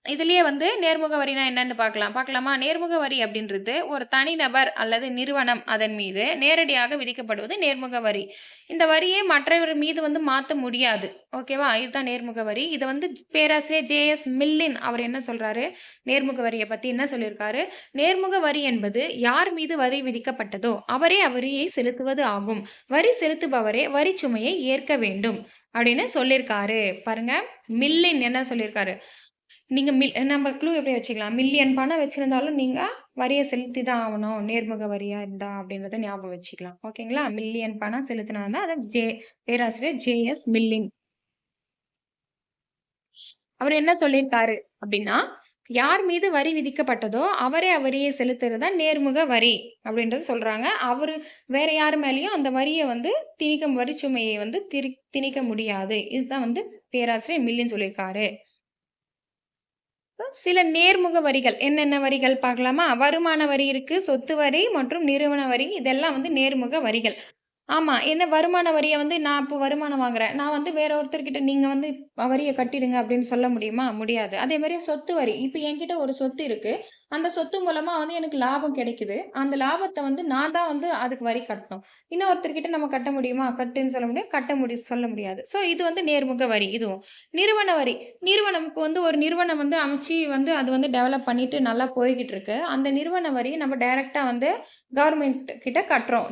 இதுலயே வந்து நேர்முக வரினா என்னன்னு பார்க்கலாம். பார்க்கலாமா? நேர்முக வரி அப்படின்றது ஒரு தனிநபர் அல்லது நிறுவனம் அதன் மீது நேரடியாக விதிக்கப்படுவது நேர்முக வரி. இந்த வரியை மற்றவர் மீது வந்து மாத்த முடியாது. ஓகேவா? இதுதான் நேர்முக வரி. இத வந்து பேராசிரியர் ஜே.எஸ். மில்லின் அவர் என்ன சொல்றாரு? நேர்முக வரிய பத்தி என்ன சொல்லியிருக்காரு? நேர்முக வரி என்பது யார் மீது வரி விதிக்கப்பட்டதோ அவரே அவ்வரியை செலுத்துவது ஆகும். வரி செலுத்துபவரே வரிச் சுமையை ஏற்க வேண்டும் அப்படின்னு சொல்லியிருக்காரு. பாருங்க, மில்லின் என்ன சொல்லியிருக்காரு? நீங்க நம்ம க்ளூ எப்படி வச்சுக்கலாம்? மில்லியன் பணம் வச்சிருந்தாலும் நீங்க வரிய செலுத்தி தான் ஆவணும். நேர்முக வரியா இருந்தா அப்படின்றத ஞாபகம் வச்சுக்கலாம். ஓகேங்களா? மில்லியன் பணம் செலுத்தினா தான் அத பேராசிரியர் ஜே.எஸ். மில்லின். அவர் என்ன சொல்லியிருக்காரு அப்படின்னா, யார் மீது வரி விதிக்கப்பட்டதோ அவரே அவ்வரியை செலுத்துறது தான் நேர்முக வரி அப்படின்றது சொல்றாங்க. அவரு வேற யார் மேலயும் அந்த வரிய வந்து வரிச்சுமையை வந்து திணிக்க முடியாது. இதுதான் வந்து பேராசிரியர் மில்லின் சொல்லியிருக்காரு. சில நேர்முக வரிகள். என்னென்ன வரிகள் பார்க்கலாமா? வருமான வரி இருக்கு, சொத்து வரி மற்றும் நிறுவன வரி. இதெல்லாம் வந்து நேர்முக வரிகள். ஆமா. என்ன வருமான வரிய வந்து நான் இப்போ வருமானம் வாங்குறேன். நான் வந்து வேற ஒருத்தர்கிட்ட நீங்க வந்து வரிய கட்டிடுங்க அப்படின்னு சொல்ல முடியுமா? முடியாது. அதேமாரி சொத்து வரி. இப்ப என்கிட்ட ஒரு சொத்து இருக்கு. அந்த சொத்து மூலமா வந்து எனக்கு லாபம் கிடைக்குது. அந்த லாபத்த வந்து நான் தான் வந்து அதுக்கு வரி கட்டணும். இன்னொருத்தர்கிட்ட நம்ம கட்ட முடியுமா? கட்டுன்னு சொல்ல முடியும். கட்ட சொல்ல முடியாது. இது வந்து நேர்முக வரி இதுவும். நிறுவன வரி. நிறுவனம் இப்போ வந்து ஒரு நிறுவனம் வந்து அமைச்சு வந்து அது வந்து டெவலப் பண்ணிட்டு நல்லா போய்க்கிட்டு இருக்கு. அந்த நிறுவன வரி நம்ம டைரக்ட்டா வந்து கவர்மெண்ட் கிட்ட கட்டுறோம்.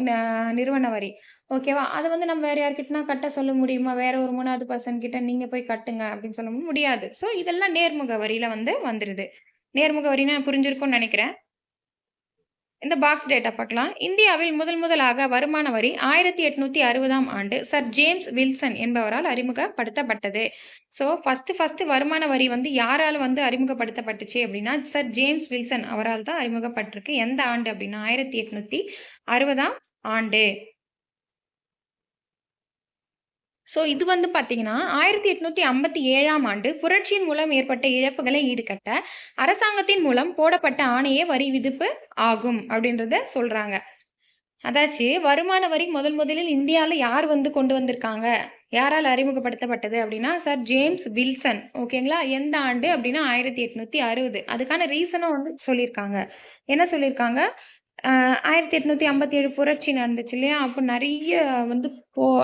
நிறுவன வரி. ஓகேவா? அத வந்து நம்ம வேற யார்கிட்டனா கட்ட சொல்ல முடியுமா? வேற ஒரு 3வது பெர்சன் கிட்ட நீங்க போய் கட்டுங்க அப்படின்னு சொல்ல முடியாது. இதெல்லாம் நேர்முக வரியில வந்து வந்துருது. நேர்முக வரின்னா புரிஞ்சிருக்கும்னு நெனைக்கிறேன். இந்த பாக்ஸ் டேட்டா பார்க்கலாம். இந்தியாவில் முதல் முதலாக வருமான வரி 1860ஆம் ஆண்டு சர் ஜேம்ஸ் வில்சன் என்பவரால் அறிமுகப்படுத்தப்பட்டது. ஃபர்ஸ்ட் வருமான வரி வந்து யாரால வந்து அறிமுகப்படுத்தப்பட்டுச்சு அப்டின்னா, சர் ஜேம்ஸ் வில்சன் அவரால் தான் அறிமுகப்பட்டிருக்கு. எந்த ஆண்டு அப்டின்னா 1860ஆம் ஆண்டு. இது வந்து பார்த்தீங்கன்னா, 1857ஆம் ஆண்டு புரட்சியின் மூலம் ஏற்பட்ட இழப்புகளை ஈடுகட்ட, அரசாங்கத்தின் மூலம் போடப்பட்ட ஆணையே வரி விதிப்பு ஆகும் அப்டின்றத சொல்றாங்க. அதாச்சு வருமான வரி முதலில் இந்தியால யார் வந்து கொண்டு வந்திருக்காங்க? யாரால அறிமுகப்படுத்தப்பட்டது அப்டின்னா, சர் ஜேம்ஸ் வில்சன். ஓகேங்களா? எந்த ஆண்டு அப்டின்னா 1860. அதுக்கான ரீசனும் வந்து சொல்லியிருக்காங்க. என்ன சொல்லியிருக்காங்க? அ 1857 புரட்சி நடந்துச்சு இல்லையா? அப்ப நெறைய வந்து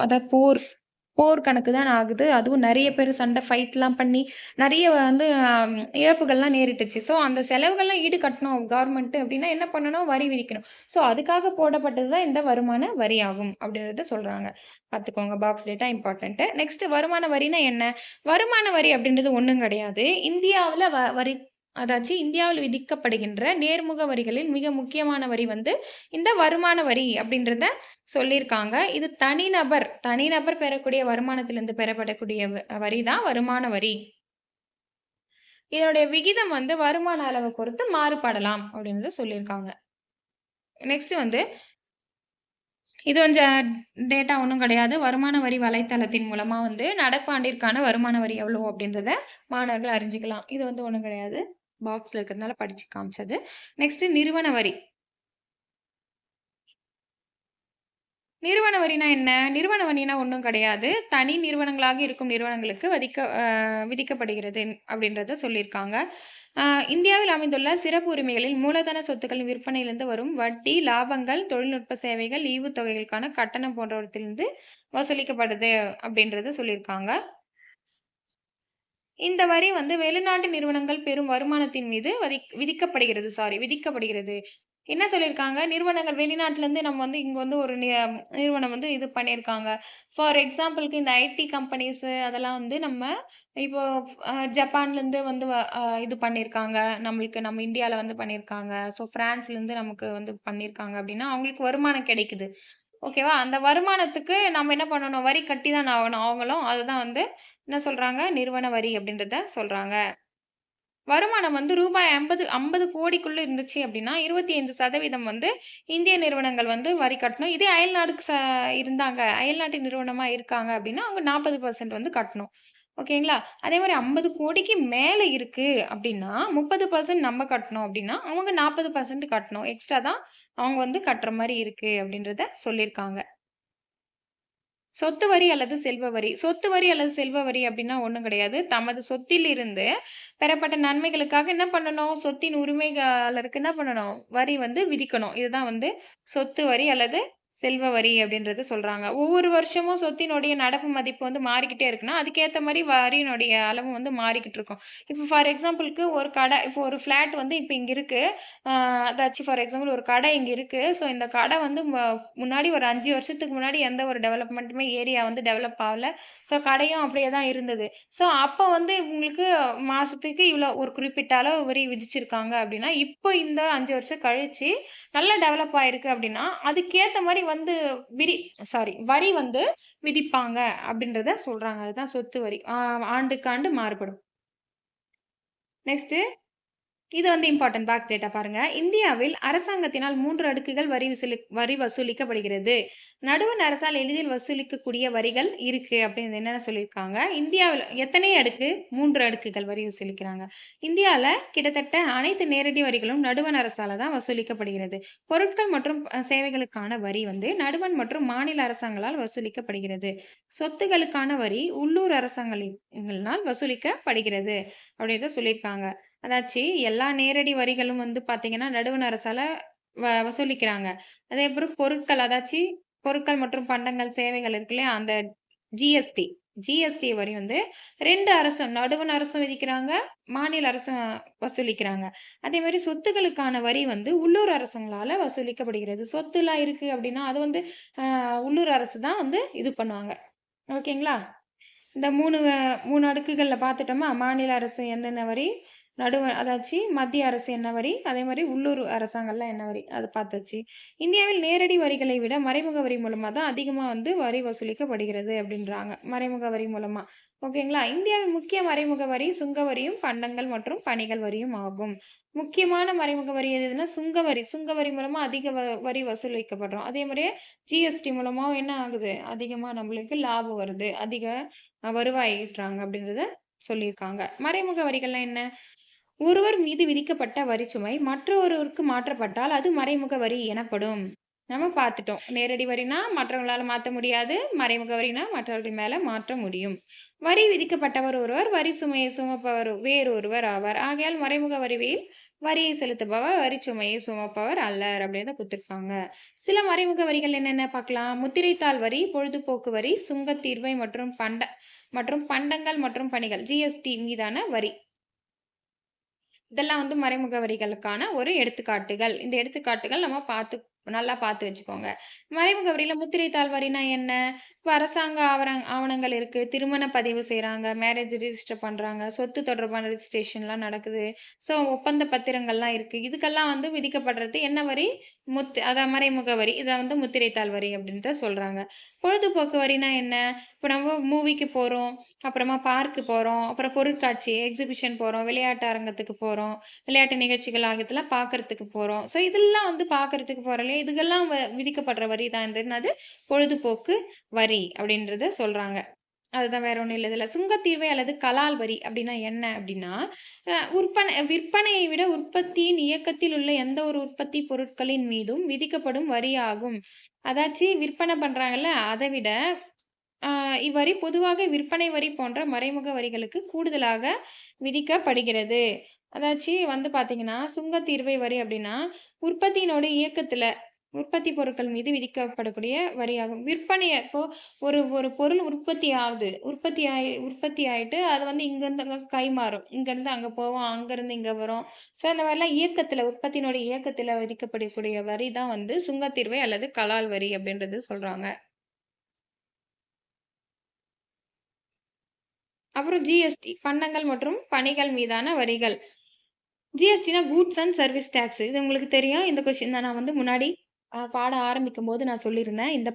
அதாவது போர் கணக்கு தான் ஆகுது. அதுவும் நெறைய பேரு சண்டை ஃபைட்லாம் பண்ணி, நெறைய வந்து இழப்புகள்லாம் நேரிட்டுச்சு. அந்த செலவுகள்லாம் ஈடுகட்டணும் கவர்மெண்ட் அப்டின்னா என்ன பண்ணணும்? வரி விதிக்கணும். அதுக்காக போடப்பட்டது தான் இந்த வருமான வரி ஆகும் அப்டின்றத சொல்றாங்க. பார்த்துக்கோங்க. Box data important. நெக்ஸ்ட் வருமான வரின்னா என்ன? வருமான வரி அப்டின்றது ஒண்ணும் கிடையாது. இந்தியாவுல வரி அதாச்சு இந்தியாவில் விதிக்கப்படுகின்ற நேர்முக வரிகளில் மிக முக்கியமான வரி வந்து இந்த வருமான வரி அப்டின்றத சொல்லியிருக்காங்க. இது தனிநபர் பெறக்கூடிய வருமானத்திலிருந்து பெறப்படக்கூடிய வரி தான் வருமான வரி. இதனுடைய விகிதம் வந்து வருமான அளவ பொறுத்து மாறுபடலாம் அப்டின்றத சொல்லியிருக்காங்க. நெக்ஸ்ட் வந்து இது கொஞ்சம் டேட்டா ஒண்ணும் கிடையாது. வருமான வரி வலைத்தளத்தின் மூலமா வந்து நடப்பு ஆண்டிற்கான வருமான வரி எவ்வளோ அப்டின்றத மாணவர்கள் அறிஞ்சுக்கலாம். இது வந்து ஒண்ணும் கிடையாது. பாக்ஸ்ல இருக்கிறதுனால படிச்சு காமிச்சது. நெக்ஸ்ட் நிறுவன வரி. நிறுவன வரினா என்ன? நிறுவன வரினா ஒண்ணும் கிடையாது. தனி நிறுவனங்களாக இருக்கும் நிறுவனங்களுக்கு விதிக்கப்படுகிறது அப்படின்றத சொல்லியிருக்காங்க. அ இந்தியாவில் அமைந்துள்ள சிறப்பு உரிமைகளில் மூலதன சொத்துக்களின் விற்பனையிலிருந்து வரும் வட்டி, லாபங்கள், தொழில்நுட்ப சேவைகள், ஈவுத்தொகைகளுக்கான கட்டணம் போன்றவற்றிலிருந்து வசூலிக்கப்படுது அப்படின்றத சொல்லியிருக்காங்க. இந்த வரி வந்து வெளிநாட்டு நிறுவனங்கள் பெறும் வருமானத்தின் மீது விதிக்கப்படுகிறது. என்ன சொல்லியிருக்காங்க? நிறுவனங்கள் வெளிநாட்டிலருந்து நம்ம வந்து இங்க வந்து ஒரு நிறுவனம் வந்து இது பண்ணியிருக்காங்க. ஃபார் எக்ஸாம்பிள்க்கு இந்த ஐடி கம்பெனிஸ் அதெல்லாம் வந்து நம்ம இப்போ ஜப்பான்லேருந்து வந்து இது பண்ணியிருக்காங்க. நம்ம இந்தியால வந்து பண்ணியிருக்காங்க. பிரான்ஸ்லேருந்து நமக்கு வந்து பண்ணியிருக்காங்க அப்டின்னா, அவங்களுக்கு வருமானம் கிடைக்குது. ஓகேவா? அந்த வருமானத்துக்கு நம்ம என்ன பண்ணணும்? வரி கட்டி தான ஆகணும் அவங்களும். அதுதான் வந்து என்ன சொல்றாங்க? நிறுவன வரி அப்டின்றத சொல்றாங்க. வருமானம் வந்து ரூபாய் 50 கோடிக்குள்ள இருந்துச்சு அப்டின்னா, 25% வந்து இந்திய நிறுவனங்கள் வந்து வரி கட்டணும். இதே அயல்நாடுக்கு இருந்தாங்க, அயல்நாட்டு நிறுவனமா இருக்காங்க அப்டின்னா, அவங்க 40% வந்து கட்டணும். ஓகேங்களா? அதே மாரி 50 கோடிக்கு மேல இருக்கு அப்டின்னா, 30% நம்ம கட்டணும் அப்டின்னா, அவங்க 40% கட்டணும். எக்ஸ்ட்ரா தான் அவங்க வந்து கட்டுற மாரி இருக்கு அப்டின்றத சொல்லியிருக்காங்க. சொத்து வரி அல்லது செல்வ வரி. சொத்து வரி அல்லது செல்வ வரி அப்டின்னா ஒண்ணும் கிடையாது. தமது சொத்திலிருந்து பெறப்பட்ட நன்மைகளுக்காக என்ன பண்ணணும்? சொத்தின் உரிமையாளருக்கு என்ன பண்ணணும்? வரி வந்து விதிக்கணும். இதுதான் வந்து சொத்து வரி அல்லது செல்வ வரி அப்டின்றது சொல்றாங்க. ஒவ்வொரு வருஷமும் சொத்தினுடைய நடப்பு மதிப்பு வந்து மாறிக்கிட்டே இருக்குன்னா, அதுக்கேத்த மாரி வரியினுடைய அளவு வந்து மாறிக்கிட்டு இருக்கும். இப்போ ஃபார் எக்ஸாம்பிள்க்கு ஒரு கடை இப்போ ஒரு ஃபிளாட் வந்து இப்ப இங்க இருக்கு. ஆ அதாச்சும் ஃபார் எக்ஸாம்பிள் ஒரு கடை இங்க இருக்கு. இந்த கடை வந்து முன்னாடி ஒரு 5 வருஷத்துக்கு முன்னாடி எந்த ஒரு டெவலப்மென்ட்டுமே ஏரியா வந்து டெவலப் ஆவல. கடையும் அப்படியே தான் இருந்தது. அப்ப வந்து உங்களுக்கு மாசத்துக்கு இவ்வளோ ஒரு குறிப்பிட்ட அளவு வரி விதிச்சிருக்காங்க அப்படின்னா, இப்போ இந்த 5 வருஷம் கழிச்சு நல்லா டெவலப் ஆயிருக்கு அப்படின்னா, அதுக்கேத்த மாரி வந்து வரி வந்து விதிப்பாங்க அப்படின்றத சொல்றாங்க. அதுதான் சொத்து வரி. ஆண்டுக்கு ஆண்டு மாறுபடும். நெக்ஸ்ட் இது வந்து இம்பார்ட்டன்ட் பாக்ஸ் டேட்டா பாருங்க. இந்தியாவில் அரசாங்கத்தினால் 3 அடுக்குகள் வரி வசூலிக்கப்படுகிறது. நடுவண் அரசால் எளிதில் வசூலிக்கக்கூடிய வரிகள் இருக்கு அப்படின்னு என்னென்ன சொல்லியிருக்காங்க. இந்தியாவில எத்தனை அடுக்கு? 3 அடுக்குகள் வரி வசூலிக்கிறாங்க. இந்தியால கிட்டத்தட்ட அனைத்து நேரடி வரிகளும் நடுவண் அரசால தான் வசூலிக்கப்படுகிறது. பொருட்கள் மற்றும் சேவைகளுக்கான வரி வந்து நடுவண் மற்றும் மாநில அரசாங்களால் வசூலிக்கப்படுகிறது. சொத்துகளுக்கான வரி உள்ளூர் அரசாங்கங்களினால் வசூலிக்கப்படுகிறது அப்படின்றத சொல்லியிருக்காங்க. அதாச்சு எல்லா நேரடி வரிகளும் வந்து பார்த்தீங்கன்னா, நடுவண் அரசால வசூலிக்கிறாங்க. அதேபோல பொருட்கள் அதாச்சு பொருட்கள் மற்றும் பண்டங்கள், சேவைகள் இருக்கு இல்லையா? அந்த ஜிஎஸ்டி. ஜிஎஸ்டி வரி வந்து 2 அரசும் நடுவண் அரசும் விதிக்கிறாங்க, மாநில அரசும் வசூலிக்கிறாங்க. அதேமாரி சொத்துக்களுக்கான வரி வந்து உள்ளூர் அரசுங்களால வசூலிக்கப்படுகிறது. சொத்துலாம் இருக்கு அப்டின்னா, அது வந்து அ உள்ளூர் அரசு தான் வந்து இது பண்ணுவாங்க. ஓகேங்களா? இந்த 3 அடுக்குகள்ல பார்த்துட்டோமா? மாநில அரசு என்னென்ன வரி, அதாச்சு மத்திய அரசு என்ன வரி, அதேமாரி உள்ளூர் அரசாங்கம்லாம் என்ன வரி, அது பார்த்தாச்சு. இந்தியாவில் நேரடி வரிகளை விட மறைமுக வரி மூலமா தான் அதிகமா வந்து வரி வசூலிக்கப்படுகிறது அப்டின்றாங்க. மறைமுக வரி மூலமா. ஓகேங்களா? இந்தியாவின் முக்கிய மறைமுக வரி சுங்க வரியும், பண்டங்கள் மற்றும் பணிகள் வரியும் ஆகும். முக்கியமான மறைமுக வரி எதுன்னா சுங்க வரி. சுங்க வரி மூலமா அதிக வரி வசூலிக்கப்படுறோம். அதே மாரியே ஜிஎஸ்டி மூலமாவும் என்ன ஆகுது? அதிகமா நம்மளுக்கு லாபம் வருது. அதிக வருவாய் ஈட்டுறாங்க அப்படின்றத சொல்லியிருக்காங்க. மறைமுக வரிகள்னா என்ன? ஒருவர் மீது விதிக்கப்பட்ட வரிச்சுமை மற்றொருவருக்கு மாற்றப்பட்டால் அது மறைமுக வரி எனப்படும். நம்ம பார்த்துட்டோம். நேரடி வரினா மற்றவங்களால மாத்த முடியாது. மறைமுக வரினா மற்றவர்கள் மேல மாற்ற முடியும். வரி விதிக்கப்பட்டவர் ஒருவர், வரி சுமையை சுமப்பவர் வேறொருவர் ஆவார். ஆகையால் மறைமுக வரியில் வரியை செலுத்துபவர் வரிச் சுமையை சுமப்பவர் அல்லர் அப்படின்னு குடுத்திருக்காங்க. சில மறைமுக வரிகள் என்னென்ன பார்க்கலாம். முத்திரைத்தாள் வரி, பொழுதுபோக்கு வரி, சுங்கத் தீர்வை மற்றும் பண்டங்கள் மற்றும் பணிகள் ஜிஎஸ்டி மீதான வரி. இதெல்லாம் வந்து மறைமுக வரிகளுக்கான ஒரு எடுத்துக்காட்டுகள். இந்த எடுத்துக்காட்டுகள் நம்ம நல்லா பார்த்து வச்சுக்கோங்க. மறைமுக வரியில முத்திரைத்தாள் வரினா என்ன? இப்ப அரசாங்க ஆவணங்கள் இருக்கு. திருமண பதிவு செய்றாங்க. மேரேஜ் ரிஜிஸ்டர் பண்றாங்க. சொத்து தொடர்பான ரிஜிஸ்ட்ரேஷன்லாம் நடக்குது. ஸோ ஒப்பந்த பத்திரங்கள்லாம் இருக்கு. இதுக்கெல்லாம் வந்து விதிக்கப்படுறது என்ன வரி? அதான் மறைமுக வரி. இத வந்து முத்திரைத்தாள் வரி அப்டின்ட்டு சொல்றாங்க. பொழுதுபோக்கு வரினா என்ன? இப்ப நம்ம மூவிக்கு போறோம். அப்புறமா பார்க்கு போறோம். அப்புறம் பொருட்காட்சி, எக்ஸிபிஷன் போறோம். விளையாட்டு அரங்கத்துக்கு போறோம். விளையாட்டு நிகழ்ச்சிகள் ஆகியதெல்லாம் பார்க்கறதுக்கு போறோம். ஸோ இதெல்லாம் வந்து பார்க்கறதுக்கு போறோம் இல்லையா? இதுக்கெல்லாம் விதிக்கப்படுற வரி தான் என்னது? பொழுதுபோக்கு வரி அப்படின்றத சொல்றாங்க. அதுதான் வேற ஒண்ணும் இல்ல இதுல. சுங்கத்தீர்வை அல்லது கலால் வரி அப்படின்னா என்ன அப்படின்னா, விற்பனையை விட உற்பத்தியின் இயக்கத்தில் உள்ள எந்த ஒரு உற்பத்தி பொருட்களின் மீதும் விதிக்கப்படும் வரியாகும். அதாச்சு விற்பனை பண்றாங்கல்ல, அத விட இவ்வரி பொதுவாக விற்பனை வரி போன்ற மறைமுக வரிகளுக்கு கூடுதலாக விதிக்கப்படுகிறது. அதாச்சு வந்து பார்த்தீங்கன்னா, சுங்கத் தீர்வை வரி அப்டின்னா, உற்பத்தியினோட இயக்கத்துல உற்பத்தி பொருட்கள் மீது விதிக்கப்படக்கூடிய வரியாகும். இப்போ ஒரு ஒரு பொருள் உற்பத்தி ஆகுது. உற்பத்தி ஆயிட்டு அது வந்து இங்கருந்து அங்க கைமாறும். இங்கருந்து அங்க போவும், அங்கருந்து இங்க வரும். ஸோ இந்த மாரிலாம் உற்பத்தியினுடைய இயக்கத்துல விதிக்கப்படக்கூடிய வரி தான் வந்து சுங்கத் தீர்வை அல்லது கலால் வரி அப்டின்றது சொல்றாங்க. அப்புறம் ஜிஎஸ்டி பண்டங்கள் மற்றும் பணிகள் மீதான வரிகள். ஜிஎஸ்டினா கூட்ஸ் அண்ட் சர்வீஸ் டாக்ஸ். இது உங்களுக்கு தெரியும். இந்த கொஸ்டின் தான் நான் வந்து முன்னாடி பாடம் ஆரம்பிக்கும்போது நான் சொல்லியிருந்தேன். இந்த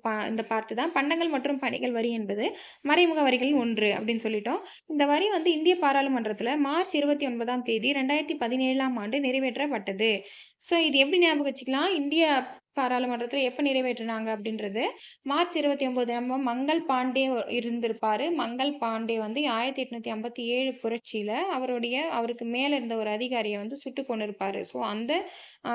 பார்ட் தான். பண்டங்கள் மற்றும் பணிகள் வரி என்பது மறைமுக வரிகளில் ஒன்று அப்படின்னு சொல்லிட்டோம். இந்த வரி வந்து இந்திய பாராளுமன்றத்தில மார்ச் 29ஆம் தேதி 2017ஆம் ஆண்டு நிறைவேற்றப்பட்டது. ஸோ இது எப்படி ஞாபகம் வச்சுக்கலாம்? இந்திய பாராளுமன்றத்தில எப்ப நிறைவேற்றினாங்க அப்படின்றது, மார்ச் 29 நம்ம மங்கள் பாண்டே இருந்திருப்பாரு. மங்கள் பாண்டே வந்து 1857 புரட்சியில அவருக்கு மேல இருந்த ஒரு அதிகாரிய வந்து சுட்டுக் கொன்னிருப்பாரு. ஸோ அ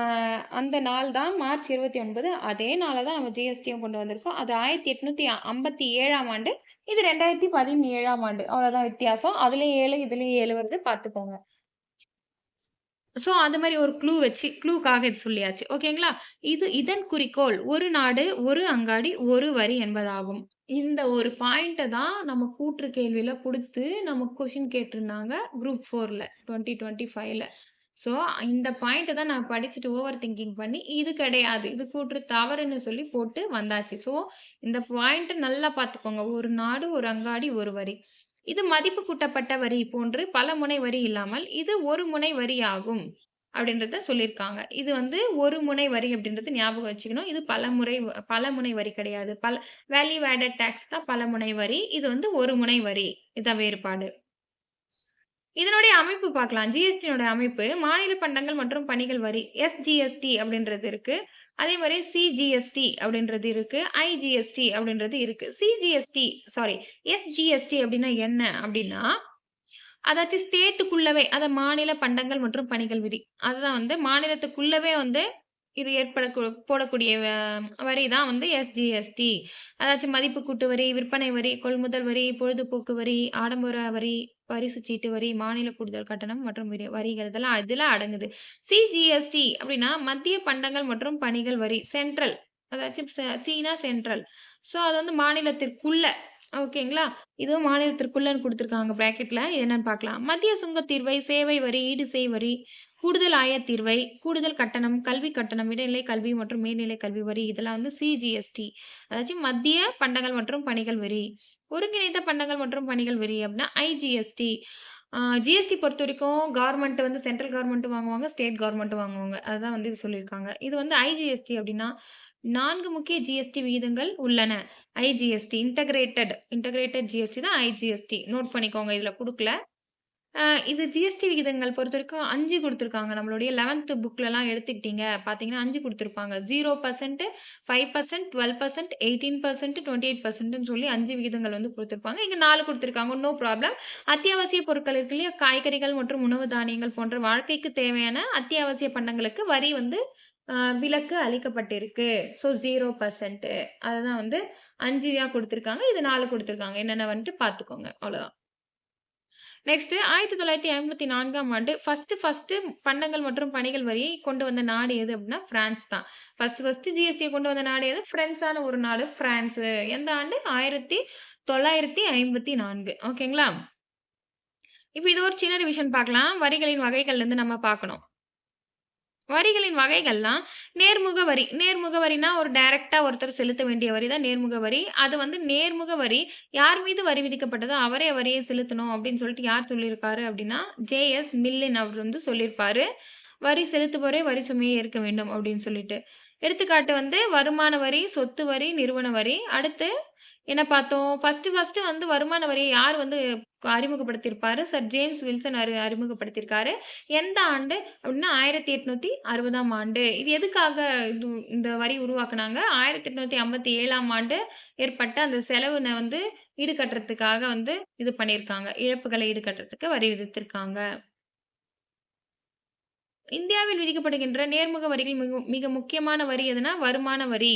அந்த நாள் தான் மார்ச் 29. அதே நாள தான் நம்ம ஜிஎஸ்டியும் கொண்டு வந்திருக்கோம். அது 1857ஆம் ஆண்டு. இது 2017ஆம் ஆண்டு. அவ்வளோதான் வித்தியாசம். அதுலயும் 7 இதுலயும் 7 வருது பார்த்துக்கோங்க. ஸோ அது மாரி ஒரு க்ளூக்காக இது சொல்லியாச்சு. ஓகேங்களா? இதன் குறிக்கோள் ஒரு நாடு, ஒரு அங்காடி, ஒரு வரி என்பதாகும். இந்த ஒரு பாயிண்ட்ட தான் நம்ம கூற்று கேள்வியில குடுத்து நமக்கு கொஸ்டின் கேட்டிருந்தாங்க. குரூப் 4ல 2025ல. ஸோ இந்த பாயிண்ட்ட தான் நான் படிச்சுட்டு ஓவர் திங்கிங் பண்ணி, இது கிடையாது. இது கூற்று தவறுன்னு சொல்லி போட்டு வந்தாச்சு. ஸோ இந்த பாயிண்ட்ட நல்லா பார்த்துக்கோங்க. ஒரு நாடு, ஒரு அங்காடி, ஒரு வரி. இது மதிப்பு கூட்டப்பட்ட வரி போன்று பல முனை வரி இல்லாமல், இது ஒரு முனை வரி ஆகும். அப்படின்றத சொல்லியிருக்காங்க. இது வந்து ஒரு முனை வரி அப்படின்றது ஞாபகம் வச்சுக்கணும். இது பல முனை வரி கிடையாது. வேல்யூ ஆடட் டாக்ஸ் தான் பல முனை வரி. இது வந்து ஒரு முனை வரி. இதான் வேறுபாடு. இதனுடைய அமைப்பு பார்க்கலாம். ஜிஎஸ்டியினுடைய அமைப்பு மாநில பண்டங்கள் மற்றும் பணிகள் வரி எஸ்ஜிஎஸ்டி அப்படின்றது இருக்கு. அதே மாரி சிஜிஎஸ்டி அப்படின்றது இருக்கு. ஐஜிஎஸ்டி அப்படின்றது இருக்கு. சிஜிஎஸ்டி சாரி எஸ்ஜிஎஸ்டி அப்படின்னா என்ன அப்படின்னா, அதாச்சும் ஸ்டேட்டுக்குள்ளவே மாநில பண்டங்கள் மற்றும் பணிகள் வரி. அதுதான் வந்து மாநிலத்துக்குள்ளவே வந்து இது போடக்கூடிய வரி தான் வந்து எஸ்ஜிஎஸ்டி. அதாச்சும் மதிப்பு கூட்டு வரி, விற்பனை வரி, கொள்முதல் வரி, பொழுதுபோக்கு வரி, ஆடம்பர வரி, பரிசுச் சீட்டு வரி, மாநில கூடுதல் கட்டணம் மற்றும் வரிகள் இதெல்லாம் இதுல அடங்குது. சிஜிஎஸ்டி அப்படின்னா மத்திய பண்டங்கள் மற்றும் பணிகள் வரி. சென்ட்ரல் அதாச்சும் சீனா சென்ட்ரல். ஸோ அது வந்து மாநிலத்திற்குள்ள ஓகேங்களா? இதுவும் மாநிலத்திற்குள்ளன்னு குடுத்துருக்காங்க பிராக்கெட்ல. இது என்னன்னு பார்க்கலாம். மத்திய சுங்கத் தீர்வை, சேவை வரி, ஈடுசெய் வரி, கூடுதல் ஆயத்தீர்வை, கூடுதல் கட்டணம், கல்வி கட்டணம், இடைநிலை கல்வி மற்றும் மேல்நிலை கல்வி வரி இதெல்லாம் வந்து சிஜிஎஸ்டி. அதாச்சும் மத்திய பண்டங்கள் மற்றும் பணிகள் வரி. ஒருங்கிணைந்த பண்டங்கள் மற்றும் பணிகள் வரி அப்படின்னா ஐஜிஎஸ்டி. ஜிஎஸ்டி பொறுத்தவரைக்கும் கவர்மெண்ட் வந்து சென்ட்ரல் கவர்மெண்ட்டும் வாங்குவாங்க, ஸ்டேட் கவர்மெண்ட்டும் வாங்குவாங்க. அதுதான் வந்து இது சொல்லியிருக்காங்க. இது வந்து ஐஜிஎஸ்டி அப்படின்னா 4 முக்கிய ஜிஎஸ்டி விகிதங்கள் உள்ளன. ஐஜிஎஸ்டி இன்டகிரேட்டட் ஜிஎஸ்டி தான் ஐஜிஎஸ்டி. நோட் பண்ணிக்கோங்க. இதுல குடுக்கல. அ இது ஜிஎஸ்டி விகிதங்கள் பொறுத்தவரைக்கும் 5 குடுத்துருக்காங்க. நம்மளுடைய 11த் புக்லலாம் எடுத்துக்கிட்டீங்க பார்த்தீங்கன்னா 5 குடுத்துருப்பாங்க. 0%, 5%, 12%, 18%, 28%ன்னு சொல்லி 5 விகிதங்கள் வந்து குடுத்துருப்பாங்க. இங்க 4 குடுத்துருக்காங்க. No problem. அத்தியாவசிய பொருட்கள் இருக்கு இல்லையா? காய்கறிகள் மற்றும் உணவு தானியங்கள் போன்ற வாழ்க்கைக்கு தேவையான அத்தியாவசிய பண்டங்களுக்கு வரி வந்து விலக்கு அளிக்கப்பட்டிருக்கு. ஸோ 0% அதுதான் வந்து 5 குடுத்துருக்காங்க. இது 4 குடுத்துருக்காங்க. என்னென்ன வந்துட்டு பார்த்துக்கோங்க. அவ்வளோதான். நெக்ஸ்ட் 1954ஆம் ஆண்டு ஃபர்ஸ்ட் பண்டங்கள் மற்றும் பணிகள் வரியை கொண்டு வந்த நாடு எது அப்டின்னா, பிரான்ஸ் தான். ஃபர்ஸ்ட் ஜிஎஸ்டிய கொண்டு வந்த நாடு எது? பிரெஞ்சான ஒரு நாடு பிரான்ஸு. எந்த ஆண்டு? 1954 ஓகேங்களா? இப்ப இது ஒரு சின்ன ரிவிஷன் பார்க்கலாம். வரிகளின் வகைகள்லருந்து நம்ம பார்க்கணும். வரிகளின் வகைகள்லாம் நேர்முக வரி. நேர்முக வரின்னா ஒரு டைரக்ட்டா ஒருத்தர் செலுத்த வேண்டிய வரி தான் நேர்முக வரி. அது வந்து நேர்முக வரி யார் மீது வரி விதிக்கப்பட்டதோ அவரே வரிய செலுத்தணும் அப்படின்னு சொல்லிட்டு யார் சொல்லியிருக்காரு அப்படின்னா, ஜே.எஸ். மில்லின் அவர் வந்து சொல்லியிருப்பாரு. வரி செலுத்துபவரே வரி சுமையை ஏற்க வேண்டும் அப்படின்னு சொல்லிட்டு. எடுத்துக்காட்டு வந்து வருமான வரி, சொத்து வரி, நிறுவன வரி. அடுத்து என்ன பார்த்தோம்? ஃபர்ஸ்ட் வந்து வருமான வரிய யார் வந்து அறிமுகப்படுத்தியிருப்பாரு? சர் ஜேம்ஸ் வில்சன் அறிமுகப்படுத்தியிருக்காரு. எந்த ஆண்டு அப்டின்னா 1860ஆம் ஆண்டு. இது எதுக்காக இந்த வரி உருவாக்குனாங்க? 1857ஆம் ஆண்டு ஏற்பட்ட அந்த செலவின வந்து ஈடுகட்டுறதுக்காக வந்து இது பண்ணியிருக்காங்க. இழப்புகள ஈடுகட்டுறதுக்கு வரி விதித்திருக்காங்க. இந்தியாவில் விதிக்கப்படுகின்ற நேர்முக வரிகள் மிக மிக முக்கியமான வரி எதுனா, வருமான வரி.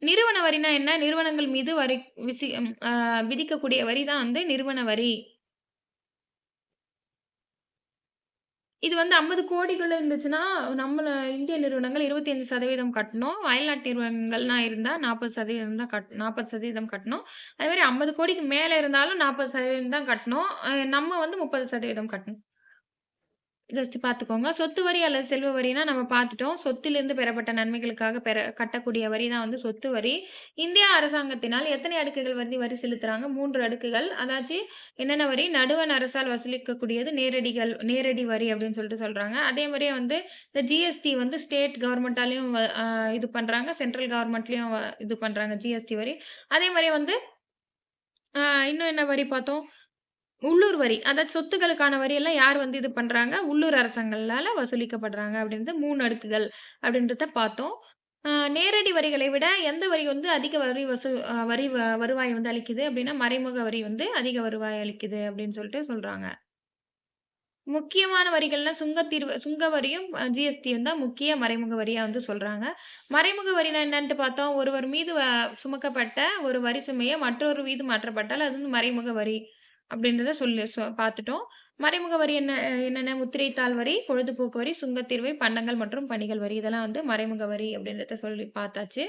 நிறுவன வரின்னா என்ன? நிறுவனங்கள் மீது வரி விசி ம் அ விதிக்கக்கூடிய வரி தான் வந்து நிறுவன வரி. இது வந்து 50 கோடிக்குள்ள இருந்துச்சுன்னா, நம்மள இந்திய நிறுவனங்கள் 25% கட்டணும். அயல்நாட்டு நிறுவனங்கள்லாம் இருந்தா 40% தான் 40% கட்டணும். அதேமாரி 50 கோடிக்கு மேல இருந்தாலும் 40% தான் கட்டணும். நம்ம வந்து 30% கட்டணும். ஜஸ்ட் பார்த்துக்கோங்க. சொத்து வரி அல்லது செல்வ வரின்னா நம்ம பார்த்துட்டோம். சொத்திலிருந்து பெறப்பட்ட நன்மைகளுக்காக கட்டக்கூடிய வரி தான் வந்து சொத்து வரி. இந்திய அரசாங்கத்தினால் எத்தனை அடுக்குகள் வந்து வரி செலுத்துறாங்க? 3 அடுக்குகள். அதாச்சு என்னென்ன வரி? நடுவண் அரசால் வசூலிக்கக்கூடியது நேரடி வரி அப்படின்னு சொல்லிட்டு சொல்றாங்க. அதே மாரியே வந்து இந்த ஜிஎஸ்டி வந்து ஸ்டேட் கவர்மெண்ட்டாலயும் வ அ இது பண்றாங்க. சென்ட்ரல் கவர்மெண்ட்லயும் இது பண்றாங்க ஜிஎஸ்டி வரி. அதே மாரியே வந்து அ இன்னும் என்ன வரி பார்த்தோம்? உள்ளூர் வரி. அதாவது சொத்துக்களுக்கான வரியெல்லாம் யார் வந்து இது பண்றாங்க? உள்ளூர் அரசாங்கங்களால வசூலிக்கப்படுறாங்க அப்படின்றது 3 அடுக்குகள் அப்படின்றத பார்த்தோம். நேரடி வரிகளை விட எந்த வரி வந்து அதிக வரி வசூ அ வரி வ வருவாய் வந்து அளிக்குது அப்படின்னா, மறைமுக வரி வந்து அதிக வருவாய் அளிக்குது அப்படின்னு சொல்லிட்டு சொல்றாங்க. முக்கியமான வரிகள்லாம் சுங்க வரியும், ஜிஎஸ்டியும் தான் முக்கிய மறைமுக வரியா வந்து சொல்றாங்க. மறைமுக வரினா என்னன்ட்டு பார்த்தோம். ஒருவர் மீது சுமக்கப்பட்ட ஒரு வரி சுமைய மற்றொரு மீது மாற்றப்பட்டால் அது வந்து மறைமுக வரி அப்படின்றத பார்த்துட்டோம். மறைமுக வரி என்னென்ன முத்திரைத்தாள் வரி, பொழுதுபோக்கு வரி, சுங்கத்தீர்வை, பண்டங்கள் மற்றும் பணிகள் வரி. இதெல்லாம் வந்து மறைமுக வரி அப்படின்றத சொல்லி பார்த்தாச்சு.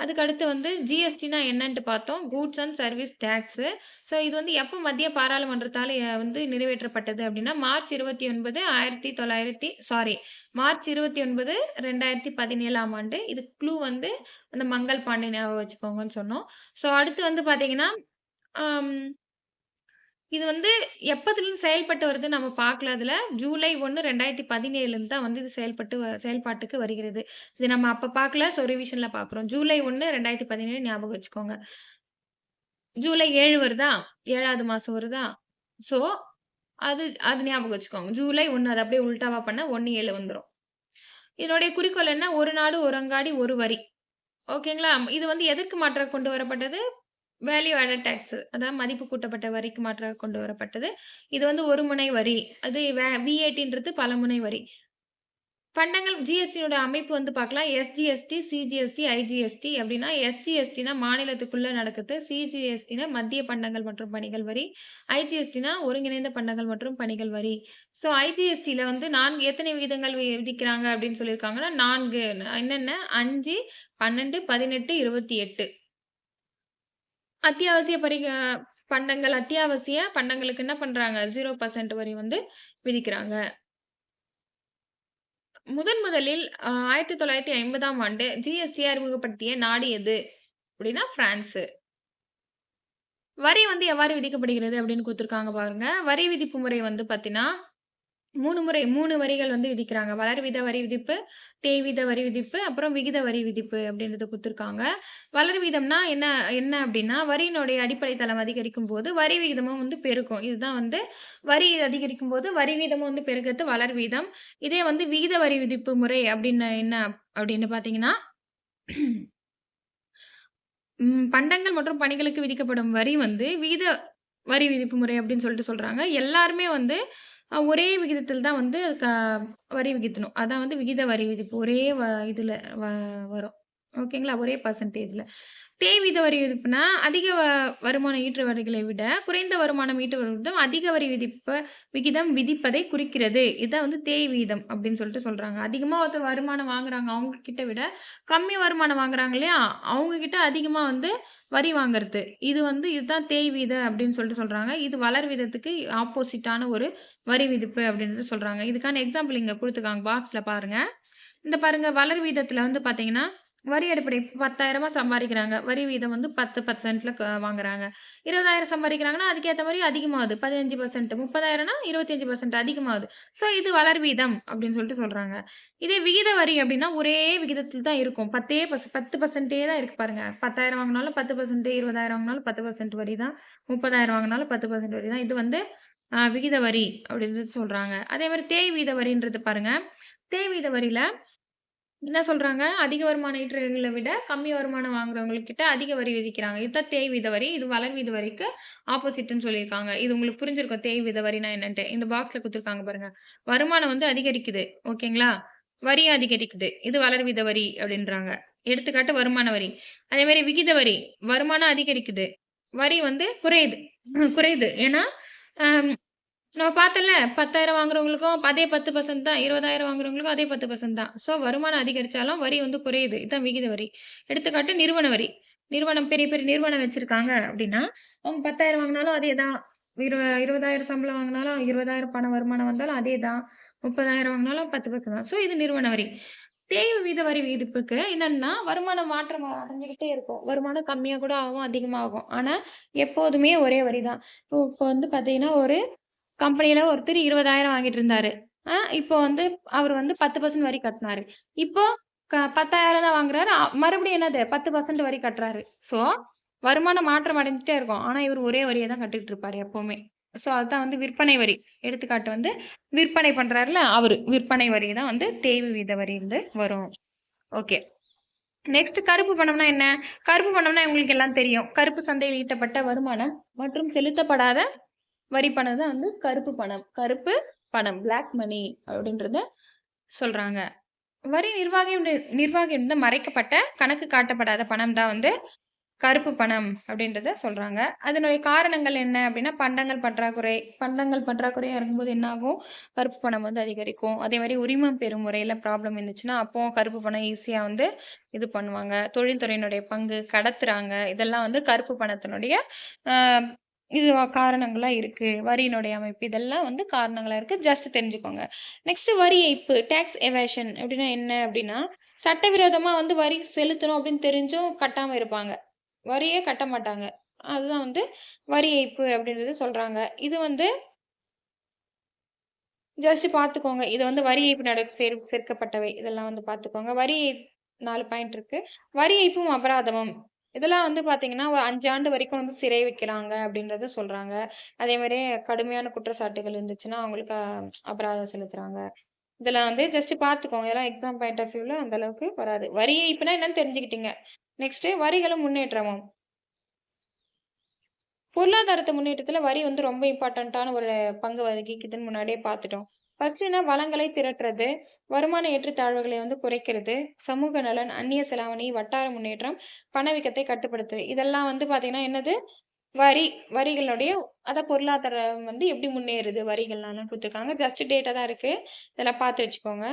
அதுக்கு அடுத்து வந்து ஜிஎஸ்டினா என்னன்ட்டு பார்த்தோம். Goods and service tax. So இது வந்து எப்ப மத்திய பாராளுமன்றத்தால வந்து நிறைவேற்றப்பட்டது அப்டின்னா, மார்ச் 29 மார்ச் 29, 2017ஆம் ஆண்டு. இதுக்கு க்ளூ வந்து அந்த மங்கள் பாண்டே ஞாபகம் வச்சுக்கோங்கன்னு சொன்னோம். ஸோ அடுத்து வந்து பார்த்தீங்கன்னா, அம் இது வந்து எப்பத்துலருந்து செயல்பட்டு வருதுன்னு நம்ம பார்க்கல அதுல. ஜூலை 1, 2017லிருந்து தான் வந்து இது செயல்பாட்டுக்கு வருகிறது. இது நம்ம அப்ப பார்க்கல. ஸோ ரிவிஷன்ல பார்க்குறோம். ஜூலை 1, 2017 ஞாபகம் வச்சுக்கோங்க. ஜூலை 7 வருதா? 7வது மாசம் வருதா? ஸோ, அது அது ஞாபகம் வச்சுக்கோங்க. ஜூலை 1 அத அப்படியே உல்டாவா பண்ணா 1/7 வந்துரும். இதனுடைய குறிக்கோள் என்ன? ஒரு நாடு, ஒரு அங்காடி, ஒரு வரி. ஓகேங்களா? இது வந்து எதற்கு மாற்றாக கொண்டு வரப்பட்டது? Value added tax. அதாவது மதிப்பு கூட்டப்பட்ட வரிக்கு மாற்றாக கொண்டு வரப்பட்டது. இது வந்து ஒரு முனை வரி. அது VAT பலமுனை வரி. பண்டங்கள் ஜிஎஸ்டியோட அமைப்பு வந்து பார்க்கலாம். எஸ்ஜிஎஸ்டி, சிஜிஎஸ்டி, ஐஜிஎஸ்டி அப்டின்னா, எஸ்ஜிஎஸ்டினா மாநிலத்துக்குள்ள நடக்குது. சிஜிஎஸ்டினா மத்திய பண்டங்கள் மற்றும் பணிகள் வரி. ஐஜிஎஸ்டினா ஒருங்கிணைந்த பண்டங்கள் மற்றும் பணிகள் வரி. ஸோ ஐஜிஎஸ்டில வந்து 4 எத்தனை விகிதங்கள் விதிக்கிறாங்க அப்டின்னு சொல்லியிருக்காங்கன்னா, 4 என்னென்ன 5, 12, 18, 28. அத்தியாவசிய பண்டங்கள் அத்தியாவசிய பண்டங்களுக்கு என்ன பண்றாங்க? 0% வரி வந்து விதிக்கிறாங்க. முதலில் 1950ஆம் ஆண்டு ஜிஎஸ்டி அறிமுகப்படுத்திய நாடு எது? அப்படின்னா பிரான்ஸ். வரி வந்து எவ்வாறு விதிக்கப்படுகிறது அப்படின்னு குடுத்துருக்காங்க பாருங்க. வரி விதிப்பு முறை வந்து பார்த்தீங்கன்னா, 3 வரிகள் வந்து விதிக்கிறாங்க. வளர்வீத வரி விதிப்பு, தேய்வீத வரி விதிப்பு, அப்புறம் விகித வரி விதிப்பு அப்படின்றத குடுத்துருக்காங்க. வளர் வீதம்னா என்ன என்ன அப்படின்னா, வரியினுடைய அடிப்படை தளம் அதிகரிக்கும்போது, வரி விகிதமும் வந்து பெருகும். இதுதான் வந்து வரி அதிகரிக்கும்போது, வரி வீதமும் வந்து பெருகுறது வளர் வீதம். இதே வந்து விகித வரி விதிப்பு முறை அப்படின்னு என்ன அப்படின்னு பார்த்தீங்கன்னா, பண்டங்கள் மற்றும் பணிகளுக்கு விதிக்கப்படும் வரி வந்து விகித வரி விதிப்பு முறை அப்படின்னு சொல்லிட்டு சொல்றாங்க. எல்லாருமே வந்து ஒரே விகிதத்தில் தான் வந்து வரி விகித்தணும். அதான் வந்து விகித வரி விதிப்பு. ஒரே இதுல வ வரும். ஓகேங்களா? ஒரே பெர்சன்டேஜ்ல. தேய்வீத வரி விதிப்புனா, அதிக வருமானம் ஈட்டுறவர்களை விட, குறைந்த வருமானம் ஈட்டுபவர்களிடம் அதிக வரி விகிதம் விதிப்பதை குறிக்கிறது. இதான் வந்து தேய் வீதம் அப்படின்னு சொல்லிட்டு சொல்றாங்க. அதிகமா ஒருத்தர் வருமானம் வாங்குறாங்க. அவங்க கிட்ட விட, கம்மி வருமானம் வாங்குறாங்க இல்லையா? அவங்க கிட்ட அதிகமா வந்து வரி வாங்குறது. இதுதான் தேய் வீத அப்படின்னு சொல்லிட்டு சொல்றாங்க. இது வளர் வீதத்துக்கு ஆப்போசிட்டான ஒரு வரி விதிப்பு அப்படின்றது சொல்றாங்க. இதுக்கான எக்ஸாம்பிள் இங்க குடுத்துருக்காங்க. பாக்ஸ்ல பாருங்க. இந்த பாருங்க வளர் வீதத்துல வந்து பாத்தீங்கன்னா, வரி அடிப்படை 10,000 சம்பாரிக்கிறாங்க. வரி வீதம் வந்து 10%ல வாங்குறாங்க. 20,000 சம்பாரிக்கிறாங்கன்னா, அதுக்கேத்த மாரி அதிகமாகுது. 15% 30,000ன்னா 25% அதிகமாகுது. ஸோ இது வளர் வீதம் அப்படின்னு சொல்லிட்டு சொல்றாங்க. இதே விகித வரி அப்படின்னா, ஒரே விகிதத்தில் தான் இருக்கும். 10% தான் இருக்கு பாருங்க. 10,000 வாங்குனாலும் 10%, 20,000 வாங்குனாலும் 10% வரி தான். 30,000 வாங்குனாலும் 10% வரி தான். இது வந்து விகித வரி அப்படின்றது சொல்றாங்க. அதே மாரி தேய் வீத வரின்றது பாருங்க. தேய் வீத வரியில என்ன சொல்றாங்க? அதிக வருமானம் ஈட்டுறவங்கள விட கம்மி வருமானம் வாங்குறவங்ககிட்ட அதிக வரி விதிக்கிறாங்க. இதுதான் தேய் வீத வரி. இது வளர் வீத வரிக்கு ஆப்போசிட்ன்னு சொல்லியிருக்காங்க. இது உங்களுக்கு புரிஞ்சிருக்கும் தேய் வீத வரினா என்னன்ட்டு. இந்த பாக்ஸ்ல குடுத்துருக்காங்க பாருங்க. வருமானம் வந்து அதிகரிக்குது. ஓகேங்களா? வரி அதிகரிக்குது. இது வளர் வீத வரி அப்படின்றாங்க. எடுத்துக்காட்டு வருமான வரி. அதே மாரி விகித வரி. வருமானம் அதிகரிக்குது. வரி வந்து குறையுது. குறையுது. ஏன்னா, அ நம்ம பார்த்தோம்ல 10,000 வாங்குறவங்களுக்கும் அதே 10% தான். 20,000 வாங்குறவங்களுக்கும் அதே 10% தான். ஸோ வருமானம் அதிகரிச்சாலும் வரி வந்து குறையுது. இதான் விகித வரி. எடுத்துக்காட்டு நிறுவன வரி. நிறுவனம் பெரிய பெரிய நிறுவனம் வச்சிருக்காங்க அப்டின்னா, அவங்க 10,000 வாங்குனாலும் அதே தான். 20,000 சம்பளம் வாங்குனாலும் 20,000 பண வருமானம் வந்தாலும் அதே தான். 30,000 வாங்குனாலும் 10% தான். ஸோ இது நிறுவன வரி. தேய்வு வீத வரி விதிப்புக்கு என்னன்னா, வருமானம் மாற்றம் அடைஞ்சுகிட்டே இருக்கும். வருமானம் கம்மியா கூட ஆகும், அதிகமாகும். ஆனா, எப்போதுமே ஒரே வரி தான். இப்போ வந்து பார்த்தீங்கன்னா, ஒரு கம்பெனில ஒருத்தர் 20,000 வாங்கிட்டு இருந்தாரு. இப்போ வந்து அவரு வந்து 10% வரி கட்டுனாரு. இப்போ 10,000 தான் வாங்குறாரு. மறுபடியும் என்னது 10% வரி கட்டுறாரு. ஸோ, வருமானம் மாற்றம் அடைஞ்சுட்டே இருக்கும். ஆனா, இவரு ஒரே வரிய தான் கட்டிட்டு இருப்பாரு எப்பவுமே. ஸோ, அதுதான் வந்து விற்பனை வரி. எடுத்துக்காட்டு வந்து விற்பனை பண்றாருல்ல அவரு. விற்பனை வரி தான் வந்து தேய்வு வீத வரியிலிருந்து வரும். ஓகே. நெக்ஸ்ட் கருப்பு பணம்னா என்ன? கருப்பு பணம்னா உங்களுக்கு எல்லாம் தெரியும். கருப்பு சந்தையில் ஈட்டப்பட்ட வருமானம் மற்றும் செலுத்தப்படாத வரி பணம் தான் வந்து கருப்பு பணம். கருப்பு பணம். பிளாக் மணி அப்படின்றத சொல்றாங்க. வரி நிர்வாகியிடம் மறைக்கப்பட்ட கணக்கு காட்டப்படாத பணம் தான் வந்து கருப்பு பணம் அப்படின்றத சொல்றாங்க. அதனுடைய காரணங்கள் என்ன அப்படின்னா, பண்டங்கள் பற்றாக்குறையா இருக்கும்போது என்ன ஆகும்? கருப்பு பணம் வந்து அதிகரிக்கும். அதே மாரி உரிமம் பெறும் முறையில ப்ராப்ளம் இருந்துச்சுன்னா, அப்போ கருப்பு பணம் ஈஸியா வந்து இது பண்ணுவாங்க. தொழில்துறையினுடைய பங்கு, கடத்துறாங்க. இதெல்லாம் வந்து கருப்பு பணத்தினுடைய அ இது காரணங்களா இருக்கு. வரியினுடைய அமைப்பு இதெல்லாம் வந்து காரணங்களா இருக்கு. ஜஸ்ட் தெரிஞ்சுக்கோங்க. நெக்ஸ்ட் வரி ஏய்ப்பு, டாக்ஸ் எவேஷன் அப்படின்னா என்ன அப்படின்னா, சட்டவிரோதமா வந்து வரி செலுத்தணும் அப்படின்னு தெரிஞ்சும் கட்டாம இருப்பாங்க. வரியே கட்ட மாட்டாங்க. அதுதான் வந்து வரி ஏய்ப்பு அப்படின்றது சொல்றாங்க. இது வந்து ஜஸ்ட் பார்த்துக்கோங்க. இது வந்து வரி ஏய்ப்பு சேர்க்கப்பட்டவை. இதெல்லாம் வந்து பார்த்துக்கோங்க. 4 பாயிண்ட் இருக்கு. வரி ஏய்ப்பும் அபராதமும். இதெல்லாம் வந்து பார்த்தீங்கன்னா, ஒரு 5 ஆண்டு வரைக்கும் வந்து சிறை வைக்கிறாங்க அப்படின்றத சொல்றாங்க. அதே மாரி கடுமையான குற்றச்சாட்டுகள் இருந்துச்சுன்னா, அவங்களுக்கு அபராதம் செலுத்துறாங்க. இதெல்லாம் வந்து ஜஸ்ட் பார்த்துக்கோங்க. இதெல்லாம் எக்ஸாம் பாயிண்ட் ஆஃப் வியூல அந்த அளவுக்கு வராது. வரி ஏய்ப்புனா என்னன்னு தெரிஞ்சுக்கிட்டீங்க. நெக்ஸ்ட் வரிகளும் முன்னேற்றமும். பொருளாதாரத்த முன்னேற்றத்துல வரி வந்து ரொம்ப இம்பார்ட்டன்ட்டான ஒரு பங்கு வகிக்குதுன்னு முன்னாடியே பார்த்துட்டோம். ஃபர்ஸ்ட்னா வளங்களை திரட்டுறது, வருமான ஏற்றத்தாழ்வுகளை வந்து குறைக்கிறது, சமூக நலன், அந்நிய செலாவணி, வட்டார முன்னேற்றம், பணவீக்கத்தை கட்டுப்படுத்துது. இதெல்லாம் வந்து பார்த்தீங்கன்னா என்னது? வரி வரிகளுடைய அதான் பொருளாதாரம் வந்து எப்படி முன்னேறுது வரிகள்னால குடுத்துருக்காங்க. ஜஸ்ட் டேட்டா தான் இருக்கு. இதெல்லாம் பார்த்து வச்சுக்கோங்க.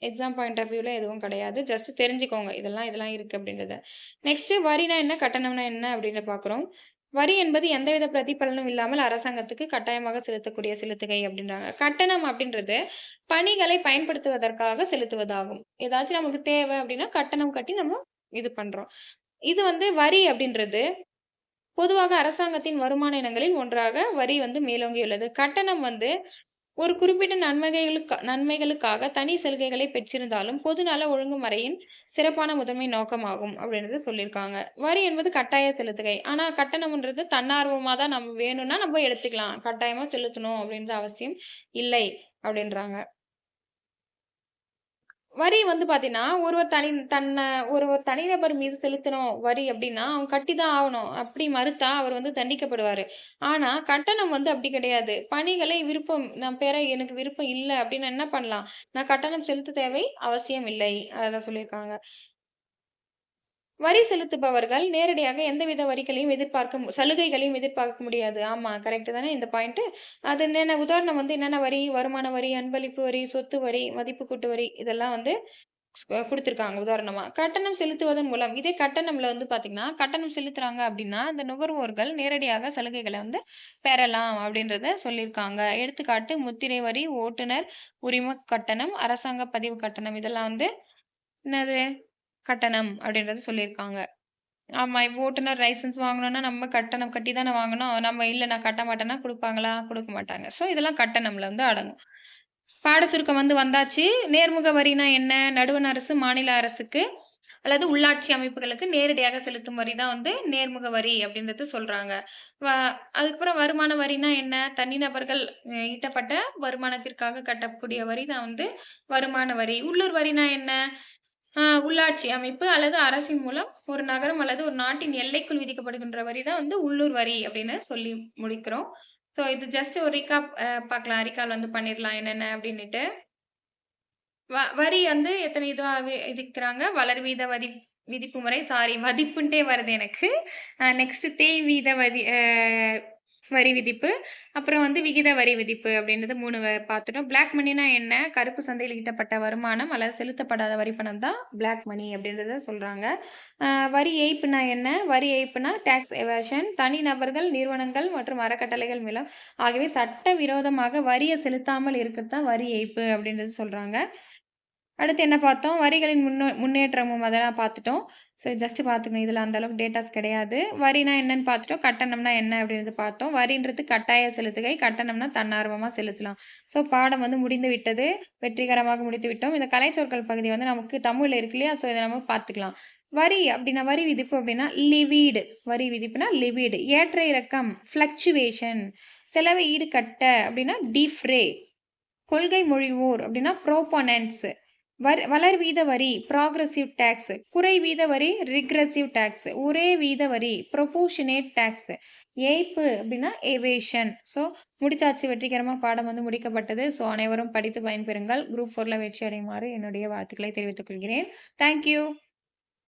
எக்ஸாம் பாயிண்ட் ஆஃப் வியூல எதுவும் கிடையாது. ஜஸ்ட் தெரிஞ்சுக்கோங்க. இதெல்லாம் இதெல்லாம் இருக்கு அப்படின்றத. நெக்ஸ்ட் வரினா என்ன? கட்டணம்னா என்ன? அப்படின்னு பார்க்குறோம். வரி என்பது எந்தவித பிரதிபலனும் இல்லாமல் அரசாங்கத்துக்கு கட்டாயமாக செலுத்தக்கூடிய செலுத்துகை அப்படின்றாங்க. கட்டணம் அப்படின்றது பணிகளை பயன்படுத்துவதற்காக செலுத்துவதாகும். ஏதாச்சும் நமக்கு தேவை அப்படின்னா கட்டணம் கட்டி நம்ம இது பண்றோம். இது வந்து வரி அப்படின்றது பொதுவாக அரசாங்கத்தின் வருமான இனங்களில் ஒன்றாக வரி வந்து மேலோங்கியுள்ளது. கட்டணம் வந்து ஒரு குறிப்பிட்ட நன்மைகளுக்காக தனி சலுகைகளை பெற்றிருந்தாலும், பொதுநல ஒழுங்குமுறையின் சிறப்பான முதன்மை நோக்கமாகும் அப்படின்றத சொல்லியிருக்காங்க. வரி என்பது கட்டாய செலுத்துகை. ஆனா கட்டணம்ன்றது தன்னார்வமா தான் நம்ம வேணும்னா நம்ம எடுத்துக்கலாம். கட்டாயமா செலுத்தணும் அப்படின்ற அவசியம் இல்லை அப்படின்றாங்க. வரி வந்து பார்த்தீங்கன்னா, ஒரு தனிநபர் மீது செலுத்தணும் வரி அப்டின்னா, அவங்க கட்டி தான் ஆவணும். அப்படி மறுத்தா அவர் வந்து தண்டிக்கப்படுவாரு. ஆனா, கட்டணம் வந்து அப்படி கிடையாது. பணிகளை எனக்கு விருப்பம் இல்ல அப்டின்னா என்ன பண்ணலாம்? நான் கட்டணம் செலுத்த தேவை அவசியம் இல்லை. அததான் சொல்லியிருக்காங்க. வரி செலுத்துபவர்கள் நேரடியாக எந்தவித சலுகைகளையும் எதிர்பார்க்க முடியாது. ஆமா, கரெக்ட் தானே இந்த பாயிண்ட். அது என்னென்ன உதாரணம் வந்து என்னென்ன வரி? வருமான வரி, அன்பளிப்பு வரி, சொத்து வரி, மதிப்பு கூட்டு வரி இதெல்லாம் வந்து குடுத்துருக்காங்க உதாரணமா. கட்டணம் செலுத்துவதன் மூலம் இதே கட்டணம்ல வந்து பார்த்தீங்கன்னா, கட்டணம் செலுத்துறாங்க அப்டின்னா, அந்த நுகர்வோர்கள் நேரடியாக சலுகைகள வந்து பெறலாம் அப்டின்றத சொல்லியிருக்காங்க. எடுத்துக்காட்டு முத்திரை வரி, ஓட்டுநர் உரிமக் கட்டணம், அரசாங்க பதிவு கட்டணம் இதெல்லாம் வந்து என்னது? கட்டணம் அப்டின்றத சொல்லியிருக்காங்க. ஆமா. இப்ப ஓட்டுநர் லைசென்ஸ் வாங்கணும்னா நம்ம கட்டணம் கட்டி தானே வாங்கணும். நம்ம இல்ல நான் கட்ட மாட்டேன்னா குடுப்பாங்களா? குடுக்க மாட்டாங்க. இதெல்லாம் கட்டணம்ல வந்து அடங்கும். பாட சுருக்கம் வந்து வந்தாச்சு. நேர்முக வரினா என்ன? நடுவண் அரசு, மாநில அரசுக்கு அல்லது உள்ளாட்சி அமைப்புகளுக்கு நேரடியாக செலுத்தும் வரி தான் வந்து நேர்முக வரி அப்படின்றது சொல்றாங்க. வ அதுக்கப்புறம் வருமான வரினா என்ன? தனிநபர்கள் ஈட்டப்பட்ட வருமானத்திற்காக கட்டக்கூடிய வரி தான் வந்து வருமான வரி. உள்ளூர் வரினா என்ன? உள்ளாட்சி அமைப்பு அல்லது அரசின் மூலம் ஒரு நகரம் அல்லது ஒரு நாட்டின் எல்லைக்குள் விதிக்கப்படுகின்ற வரி தான் வந்து உள்ளூர் வரி அப்படின்னு சொல்லி முடிக்கிறோம். இது ஜஸ்ட் ஒரு பார்க்கலாம். ரீகால் வந்து பண்ணிடலாம் என்னென்ன அப்படின்னுட்டு. வரி வந்து எத்தனை இதுவா விதிக்கிறாங்க? வளர் வீத விதிப்பு முறை. சாரி மதிப்புன்ட்டே வருது எனக்கு. நெக்ஸ்ட் தேய் வீத வரி விதிப்பு. அப்புறம் வந்து விகித வரி விதிப்பு அப்படின்றது 3 பார்த்துட்டோம். பிளாக் மணினா என்ன? கருப்பு சந்தையில் ஈட்டப்பட்ட வருமானம் அல்லது செலுத்தப்படாத வரி பணம் தான் பிளாக் மணி அப்படின்றத சொல்றாங்க. வரி ஏய்ப்புனா என்ன? வரி ஏய்ப்புனா டாக்ஸ் எவாஷன் தனி நபர்கள், நிறுவனங்கள் மற்றும் அறக்கட்டளைகள் மூலம் ஆகவே சட்டவிரோதமாக வரிய செலுத்தாமல் இருக்கிறது தான் வரி ஏய்ப்பு அப்படின்றது சொல்றாங்க. அடுத்து என்ன பார்த்தோம்? வரிகளின் முன்னேற்றமும் அதெல்லாம் பார்த்துட்டோம். ஜஸ்ட் பார்த்துக்கணும். இதுல அந்த அளவுக்கு டேட்டாஸ் கிடையாது. வரினா என்னன்னு பார்த்துட்டோம். கட்டணம்னா என்ன அப்படின்றத பார்த்தோம். வரின்றது கட்டாய செலுத்துகை. கட்டணம்னா தன்னார்வமா செலுத்தலாம். பாடம் வந்து முடிந்து விட்டது. வெற்றிகரமாக முடித்து விட்டோம். இந்த கலைச்சொற்கள் பகுதி வந்து நமக்கு தமிழ்ல இருக்கு இல்லையா? இத நம்ம பார்த்துக்கலாம். வரி அப்படின்னா வரி விதிப்பு அப்படின்னா லிவீடு. வரி விதிப்புனா லிவீடு. ஏற்ற இறக்கம் ஃப்ளக்சுவேஷன். செலவை ஈடுகட்ட அப்படின்னா டிஃப்ரே. கொள்கை மொழிவோர் அப்படின்னா ப்ரோபோனன்ட்ஸ். வளர் வீத வரி ப்ராக்ரசிவ் டாக்ஸ். குறை வீத வரி ரிக்ரசிவ் டாக்ஸ். ஒரே வீத வரி ப்ரொபோர்ஷனேட் டாக்ஸ். ஏய்ப்பு அப்படின்னா ஏவேஷன். முடிச்சாச்சு வெற்றிகரமா பாடம் வந்து முடிக்கப்பட்டது. அனைவரும் படித்து பயன்பெறுங்கள். குரூப் 4ல வெற்றி அடையுமாறு என்னுடைய வாழ்த்துக்களை தெரிவித்துக் கொள்கிறேன். Thank you.